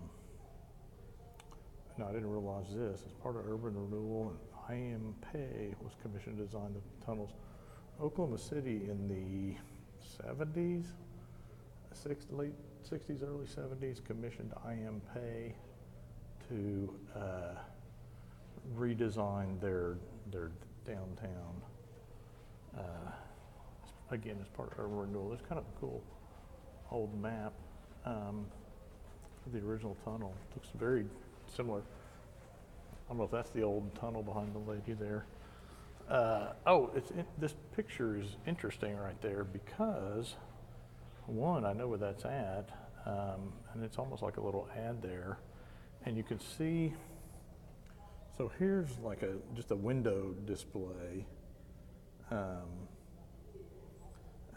I didn't realize this. As part of urban renewal, and I.M. Pei was commissioned to design the tunnels. Oklahoma City in the 70s, late 60s, early 70s, commissioned I.M. Pei to redesign their downtown. Again, as part of urban renewal. It's kind of a cool old map of the original tunnel. It looks very similar. I don't know if that's the old tunnel behind the lady there. This picture is interesting right there because, one, I know where that's at, and it's almost like a little ad there, and you can see. So here's like just a window display,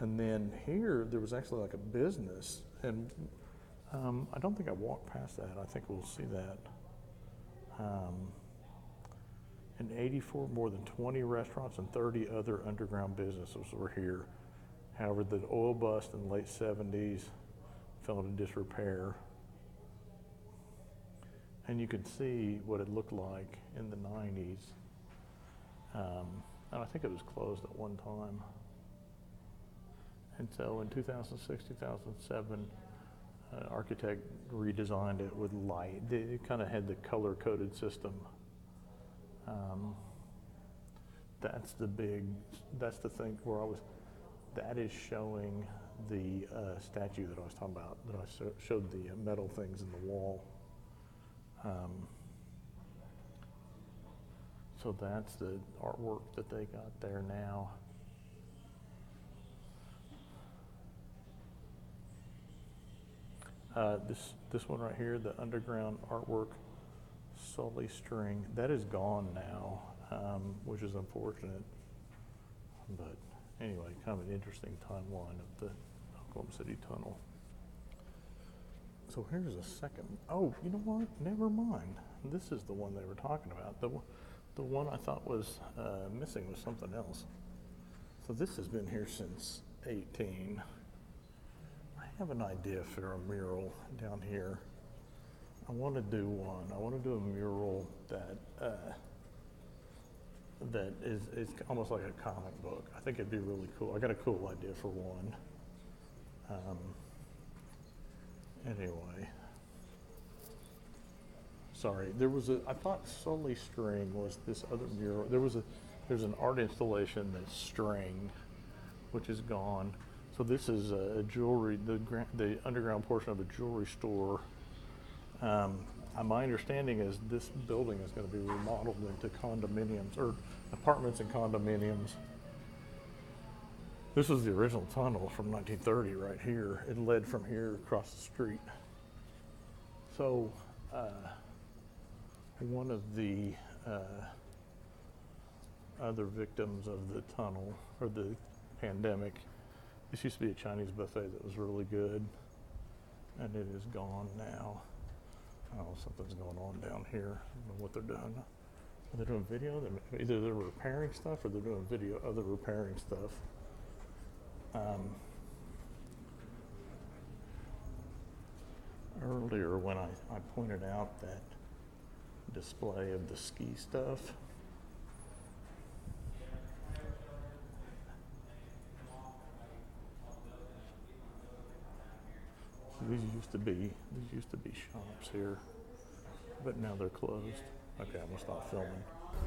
and then here there was actually like a business, and I don't think I walked past that. I think we'll see that. In 84, more than 20 restaurants and 30 other underground businesses were here. However, the oil bust in the late 70s fell into disrepair. And you could see what it looked like in the 90s. And I think it was closed at one time. And so in 2006, 2007, an architect redesigned it with light. It kind of had the color-coded system. That's the thing where that is showing the statue that I was talking about, that I showed the metal things in the wall. So that's the artwork that they got there now. This one right here, the underground artwork, Sully String, that is gone now, which is unfortunate. But anyway, kind of an interesting timeline of the Oklahoma City Tunnel. So here's a second. Oh, you know what? Never mind. This is the one they were talking about. The one I thought was missing was something else. So this has been here since 18. I have an idea for a mural down here. I want to do one. I want to do a mural that is almost like a comic book. I think it'd be really cool. I got a cool idea for one. Anyway, sorry. I thought Sully String was this other mural. There's an art installation that's String, which is gone. So this is a jewelry, the underground portion of a jewelry store. My understanding is this building is going to be remodeled into condominiums, or apartments and condominiums. This is the original tunnel from 1930 right here. It led from here across the street. So one of the other victims of the tunnel, or the pandemic, this used to be a Chinese buffet that was really good, and it is gone now. Oh, something's going on down here. I don't know what they're doing. Are they doing video? Either they're repairing stuff or they're doing video of the repairing stuff. Earlier when I pointed out that display of the ski stuff, these used to be shops here, but now they're closed. Okay, I'm gonna stop filming.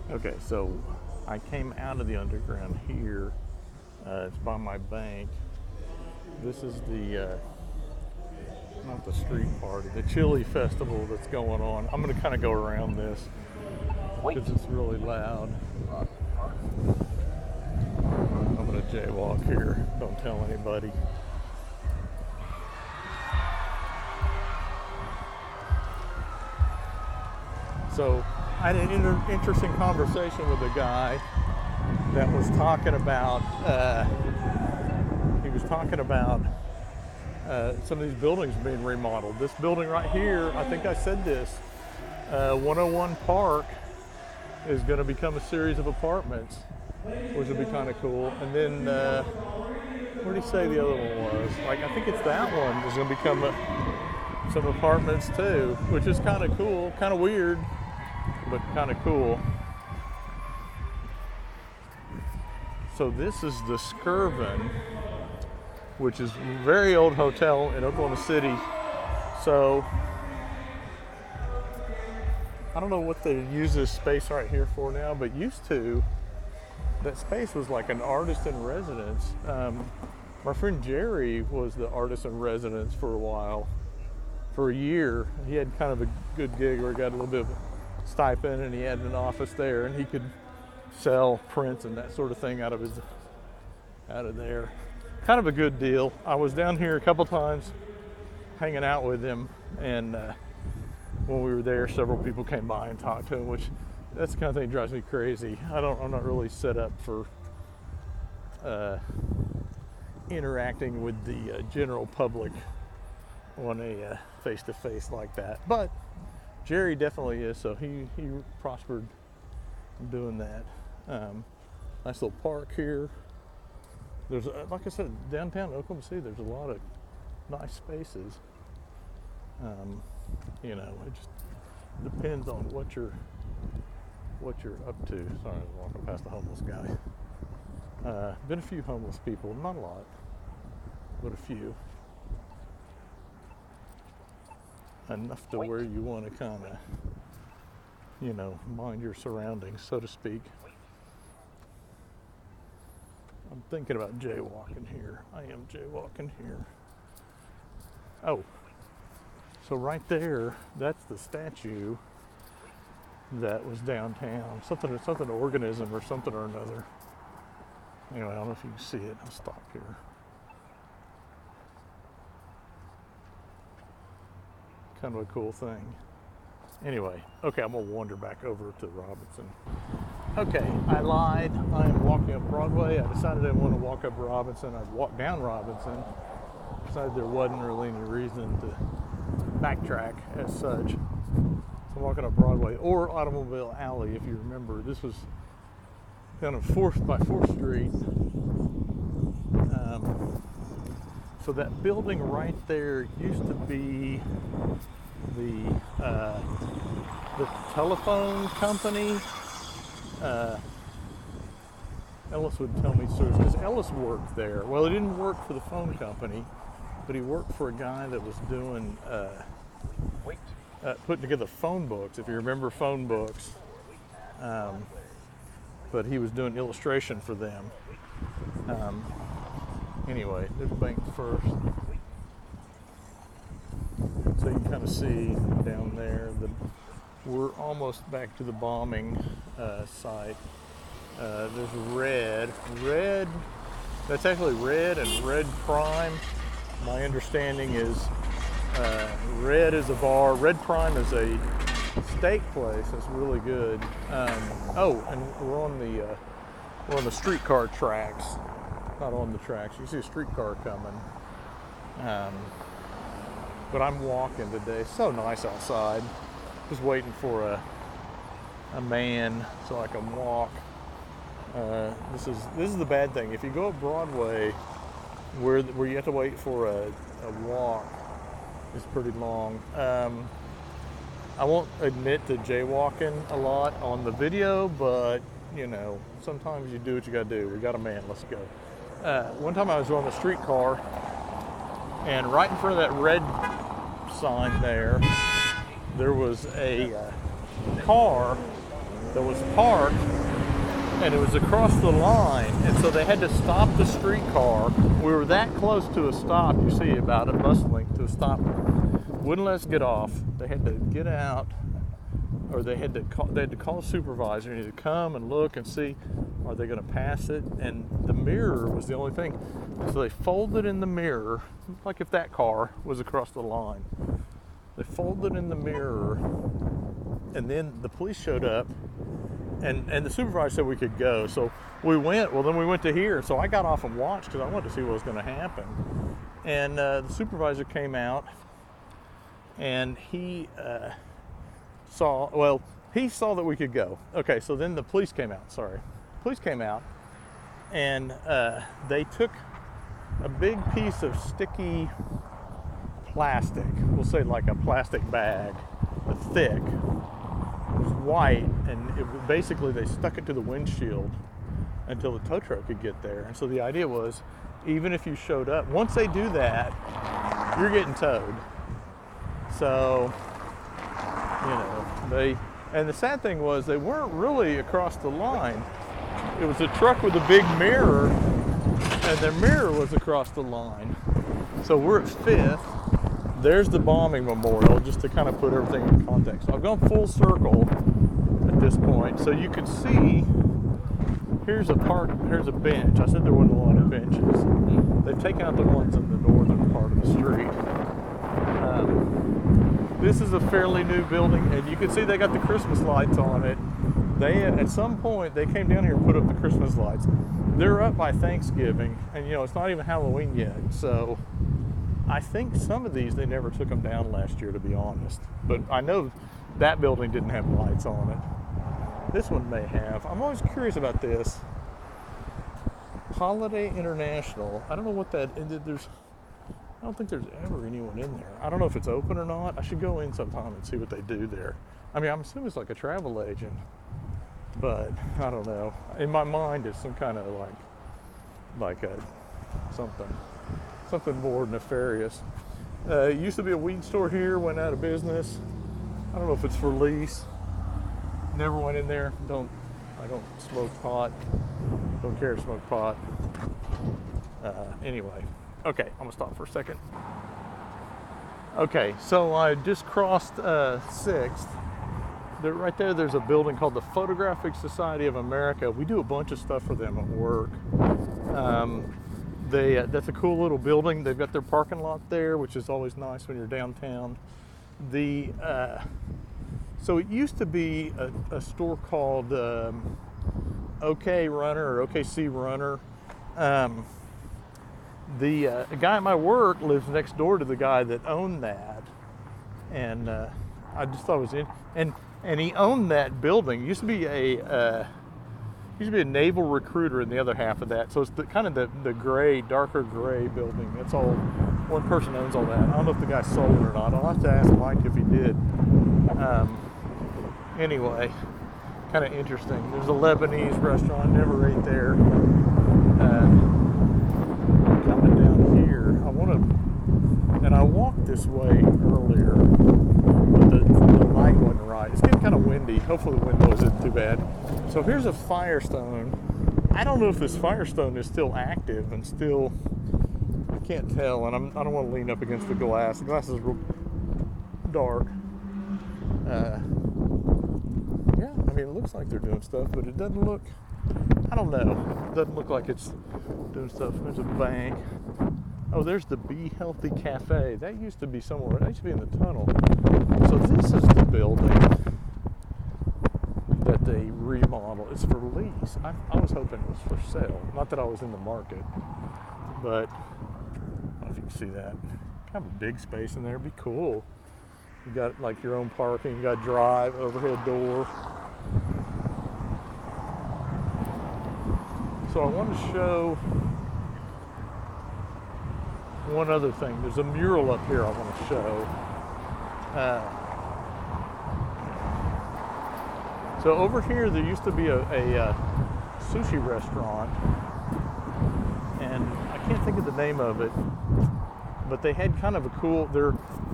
Okay, so I came out of the underground here. It's by my bank. This is the not the street party, the chili festival that's going on. I'm gonna kind of go around this because it's really loud. I'm gonna jaywalk here. Don't tell anybody. So I had an interesting conversation with a guy that was talking about, some of these buildings being remodeled. This building right here, I think I said this, 101 Park is going to become a series of apartments, which would be kind of cool. And then, where did he say the other one was? Like, I think it's that one is going to become some apartments too, which is kind of cool, kind of weird, but kind of cool. So this is the Skirvin, which is a very old hotel in Oklahoma City. So I don't know what they use this space right here for now, but used to, that space was like an artist in residence. My friend Jerry was the artist in residence for a while, for a year. He had kind of a good gig where he got a little bit of stipend and he had an office there and he could sell prints and that sort of thing out of there. Kind of a good deal. I was down here a couple times hanging out with him, and when we were there, several people came by and talked to him, which that's the kind of thing that drives me crazy. I'm not really set up for interacting with the general public on a face-to-face like that, but Jerry definitely is, so he prospered doing that. Nice little park here. There's, like I said, downtown Oklahoma City, there's a lot of nice spaces. You know, it just depends on what you're up to. Sorry, I was walking past the homeless guy. Been a few homeless people, not a lot, but a few. Enough to where you want to kind of, you know, mind your surroundings, so to speak. I'm thinking about jaywalking here. I am jaywalking here. Oh, so right there, that's the statue that was downtown. Something organism or something or another. Anyway, I don't know if you can see it. I'll stop here. Kind of a cool thing. Anyway, okay, I'm gonna wander back over to Robinson. Okay, I lied. I am walking up Broadway. I decided I didn't want to walk up Robinson. I'd walk down Robinson. Decided there wasn't really any reason to backtrack as such. So I'm walking up Broadway or Automobile Alley, if you remember. This was kind of 4th Street. So that building right there used to be the telephone company. Ellis would tell me stories because Ellis worked there. Well, he didn't work for the phone company, but he worked for a guy that was doing putting together phone books, if you remember phone books. But he was doing illustration for them. Anyway, there's Bank First. So you can kind of see down there that we're almost back to the bombing site. There's Red. That's actually Red and Red Prime. My understanding is Red is a bar. Red Prime is a steak place that's really good. Oh, and we're on the streetcar tracks. Not on the tracks. You see a streetcar coming. But I'm walking today. So nice outside. Just waiting for a man so I can walk. This is the bad thing. If you go up Broadway, where you have to wait for a walk, is pretty long. I won't admit to jaywalking a lot on the video, but you know, sometimes you do what you gotta do. We got a man, let's go. One time I was on the streetcar, and right in front of that red sign there was a car that was parked, and it was across the line, and so they had to stop the streetcar. We were that close to a stop, you see about it bustling to a stop. Wouldn't let us get off. They had to get out, or they had to call a supervisor and either come and look and see, are they going to pass it? And the mirror was the only thing. So they folded in the mirror, like if that car was across the line. They folded in the mirror, and then the police showed up, and the supervisor said we could go. So we went. Well, then we went to here. So I got off and watched because I wanted to see what was going to happen. And the supervisor came out, and he saw that we could go. Okay, so then the police came out. Police came out, and they took a big piece of sticky plastic. We'll say like a plastic bag, but thick. It was white, and basically they stuck it to the windshield until the tow truck could get there. And so the idea was, even if you showed up, once they do that, you're getting towed. So, you know, and the sad thing was they weren't really across the line. It was a truck with a big mirror, and their mirror was across the line. So we're at 5th. There's the bombing memorial, just to kind of put everything in context. So I've gone full circle at this point, so you can see here's a bench. I said there wasn't a lot of benches. They've taken out the ones in the northern part of the street. This is a fairly new building, and you can see they got the Christmas lights on it. They, at some point, they came down here and put up the Christmas lights. They're up by Thanksgiving, and you know, it's not even Halloween yet, so I think some of these, they never took them down last year, to be honest. But I know that building didn't have lights on it. This one may have. I'm always curious about this. Holiday International. I don't know what that, I don't think there's ever anyone in there. I don't know if it's open or not. I should go in sometime and see what they do there. I mean, I'm assuming it's like a travel agent, but I don't know. In my mind, it's some kind of like something more nefarious. It used to be a weed store here, went out of business. I don't know if it's for lease. Never went in there. I don't smoke pot. Don't care to smoke pot. Anyway. Okay, I'm gonna stop for a second. Okay, so I just crossed 6th. Right there, there's a building called the Photographic Society of America. We do a bunch of stuff for them at work. That's a cool little building. They've got their parking lot there, which is always nice when you're downtown. So it used to be a store called Okc Runner. The guy at my work lives next door to the guy that owned that, and I just thought it was and he owned that building. It used to be a naval recruiter in the other half of that, so it's kind of the gray, darker gray building. That's all. One person owns all that. I don't know if the guy sold it or not. I'll have to ask Mike if he did. Anyway, kind of interesting. There's a Lebanese restaurant. Never ate there. Coming down here, and I walked this way earlier, but the light wasn't right. It's getting kind of windy. Hopefully the window isn't too bad. So here's a Firestone. I don't know if this Firestone is still active and still, I can't tell, and I don't want to lean up against the glass. The glass is real dark. Yeah, I mean, it looks like they're doing stuff, but it doesn't look, I don't know. It doesn't look like it's doing stuff. There's a bank. Oh, there's the Be Healthy Cafe. That used to be somewhere. That used to be in the tunnel. So this is the building that they remodeled. It's for lease. I was hoping it was for sale. Not that I was in the market, but I don't know if you can see that. Kind of a big space in there. It'd be cool. You got like your own parking. You got drive, overhead door. So I want to show one other thing. There's a mural up here I want to show. So over here there used to be a sushi restaurant, and I can't think of the name of it, but they had kind of a cool,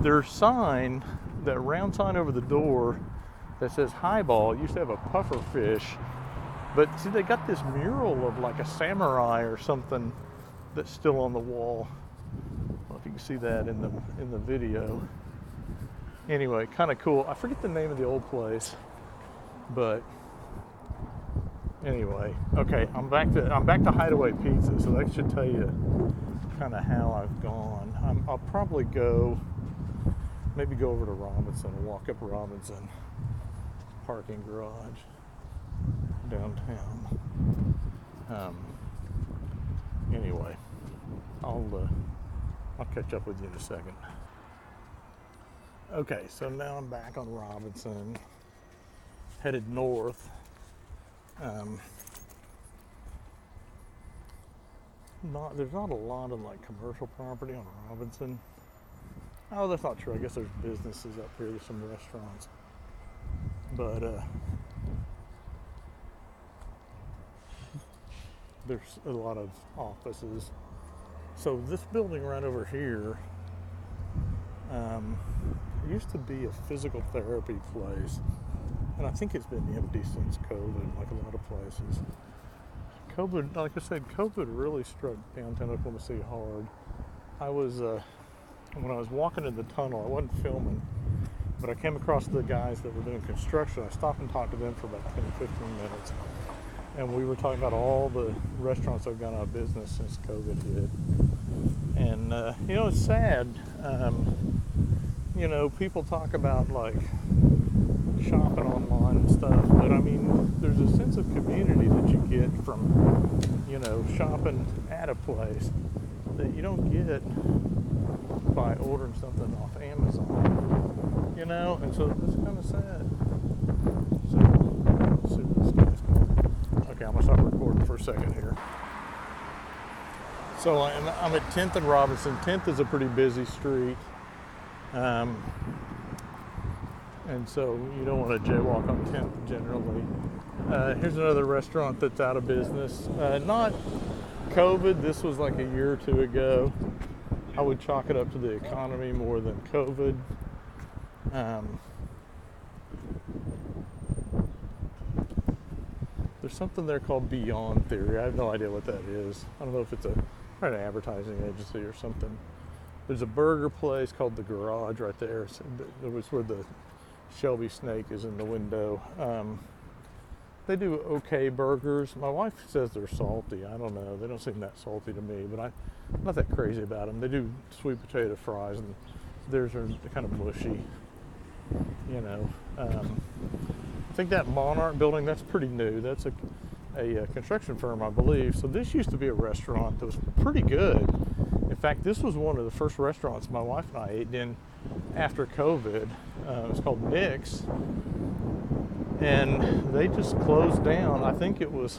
their sign, that round sign over the door that says highball, used to have a puffer fish, but see, they got this mural of like a samurai or something that's still on the wall. I don't know if you can see that in the video. Anyway, kind of cool. I forget the name of the old place, but anyway, okay, I'm back to Hideaway Pizza, so that should tell you kind of how I've gone. I'll probably maybe go over to Robinson and walk up Robinson parking garage downtown. Anyway, I'll catch up with you in a second. Okay, so now I'm back on Robinson, headed north. There's not a lot of like commercial property on Robinson. Oh, that's not true. I guess there's businesses up here. There's some restaurants, but there's a lot of offices. So this building right over here, it used to be a physical therapy place, and I think it's been empty since COVID, like a lot of places. COVID, like I said, COVID really struck downtown Oklahoma City hard. When I was walking in the tunnel, I wasn't filming, but I came across the guys that were doing construction. I stopped and talked to them for about 10, 15 minutes. And we were talking about all the restaurants that have gone out of business since COVID hit. And, it's sad. People talk about like shopping online and stuff, but I mean, there's a sense of community that you get from, shopping at a place that you don't get by ordering something off Amazon, and so it's kind of sad. So, let's see what this guy's going. Okay, I'm gonna stop recording for a second here. So I'm at 10th and Robinson. 10th is a pretty busy street. And so you don't want to jaywalk on 10th generally. Here's another restaurant that's out of business. Not COVID, this was like a year or two ago. I would chalk it up to the economy more than COVID. There's something there called Beyond Theory. I have no idea what that is. I don't know if it's an advertising agency or something. There's a burger place called The Garage right there. It was where the Shelby snake is in the window. They do okay burgers. My wife says they're salty. I don't know. They don't seem that salty to me, but I'm not that crazy about them. They do sweet potato fries, and theirs are kind of mushy. I think that Monarch building, that's pretty new. That's a construction firm, I believe. So this used to be a restaurant that was pretty good. In fact, this was one of the first restaurants my wife and I ate in after COVID. It was called Nick's, and they just closed down. I think it was,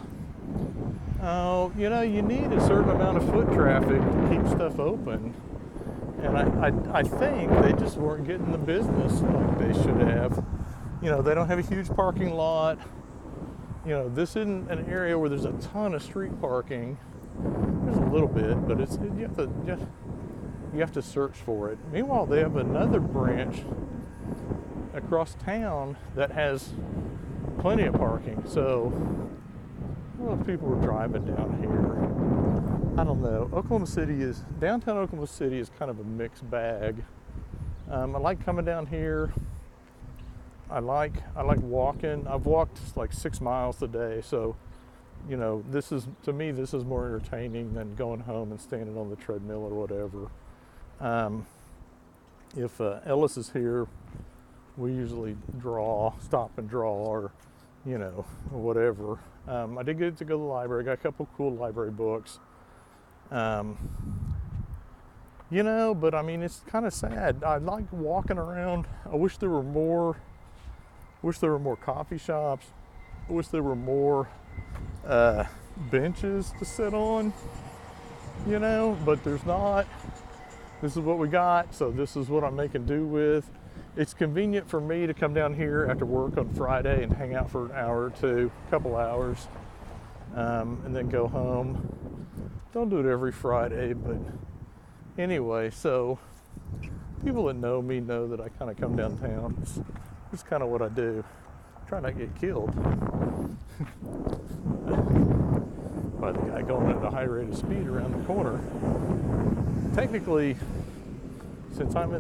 you need a certain amount of foot traffic to keep stuff open. And I think they just weren't getting the business like they should have. They don't have a huge parking lot. This isn't an area where there's a ton of street parking. There's a little bit, but you have to search for it. Meanwhile, they have another branch across town that has plenty of parking. So, I don't know if people were driving down here. I don't know. Downtown Oklahoma City is kind of a mixed bag. I like coming down here. I like walking. I've walked like 6 miles a day, so to me this is more entertaining than going home and standing on the treadmill or whatever. If Ellis is here, we usually stop and draw, or whatever. I did get to go to the library. Got a couple cool library books. But I mean, it's kind of sad. I like walking around. I wish there were more coffee shops. I wish there were more benches to sit on, you know, but there's not. This is what we got, so this is what I'm making do with. It's convenient for me to come down here after work on Friday and hang out for an hour or two, a couple hours, and then go home. Don't do it every Friday, but anyway, so people that know me know that I kind of come downtown. It's kind of what I do. Try not to get killed by the guy going at a high rate of speed around the corner. Technically, since I'm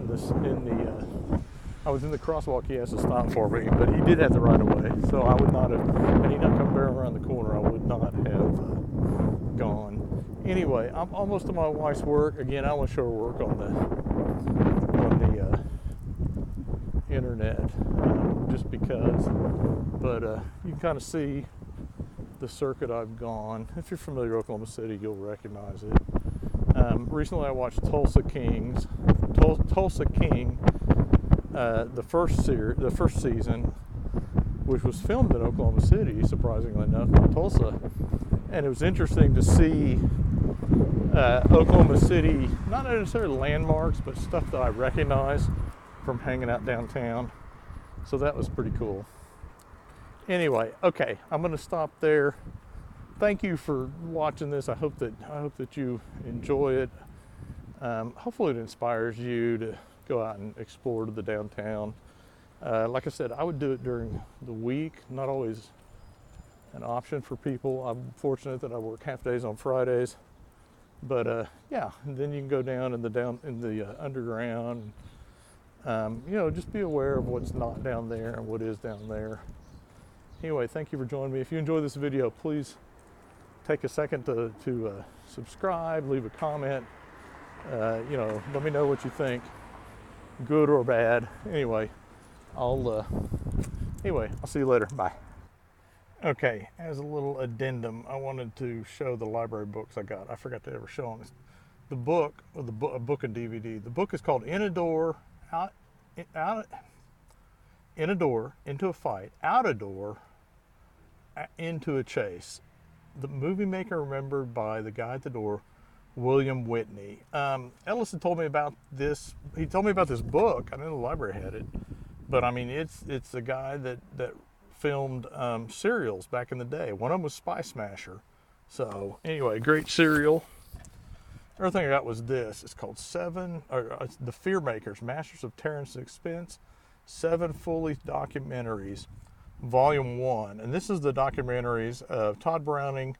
I was in the crosswalk, he has to stop for me, but he did have the right of way, so I would not have, had he not come barreling around the corner, I would not have gone. Anyway, I'm almost to my wife's work. Again, I want to show her work on the internet, just because, but you can kind of see the circuit I've gone. If you're familiar with Oklahoma City, you'll recognize it. Recently I watched Tulsa King, the first season, which was filmed in Oklahoma City, surprisingly enough, not Tulsa. And it was interesting to see Oklahoma City, not necessarily landmarks, but stuff that I recognize from hanging out downtown. So that was pretty cool. Anyway, okay, I'm going to stop there. Thank you for watching this. I hope that you enjoy it. Hopefully it inspires you to go out and explore the downtown. Like I said, I would do it during the week, not always an option for people. I'm fortunate that I work half days on Fridays, but yeah, and then you can go down in the underground. You know, just be aware of what's not down there and what is down there. Anyway, thank you for joining me. If you enjoyed this video, please take a second to subscribe, leave a comment. You know, let me know what you think, good or bad. Anyway, I'll see you later. Bye. Okay, as a little addendum, I wanted to show the library books I got. I forgot to ever show them. The book, or a book and DVD. The book is called In a Door, In a Door, Into a Fight, Out a Door, Into a Chase. The movie maker remembered by the guy at the door, William Whitney. Ellis had told me about this. He told me about this book. I know the library had it, but I mean, it's the guy that filmed serials back in the day. One of them was Spy Smasher. So anyway, great serial. Everything I got was this. It's called The Fear Makers, Masters of Terror and Suspense, 7 fully documentaries, Volume 1. And this is the documentaries of Todd Browning,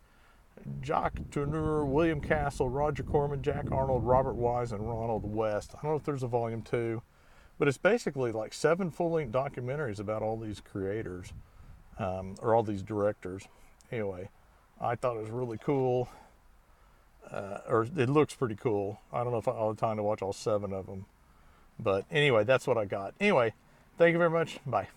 Jacques Tourneur, William Castle, Roger Corman, Jack Arnold, Robert Wise, and Ronald West. I don't know if there's a Volume 2, but it's basically like 7 full-length documentaries about all these creators, or all these directors. Anyway, I thought it was really cool, or it looks pretty cool. I don't know if I'll have time to watch all 7 of them, but anyway, that's what I got. Anyway, thank you very much. Bye.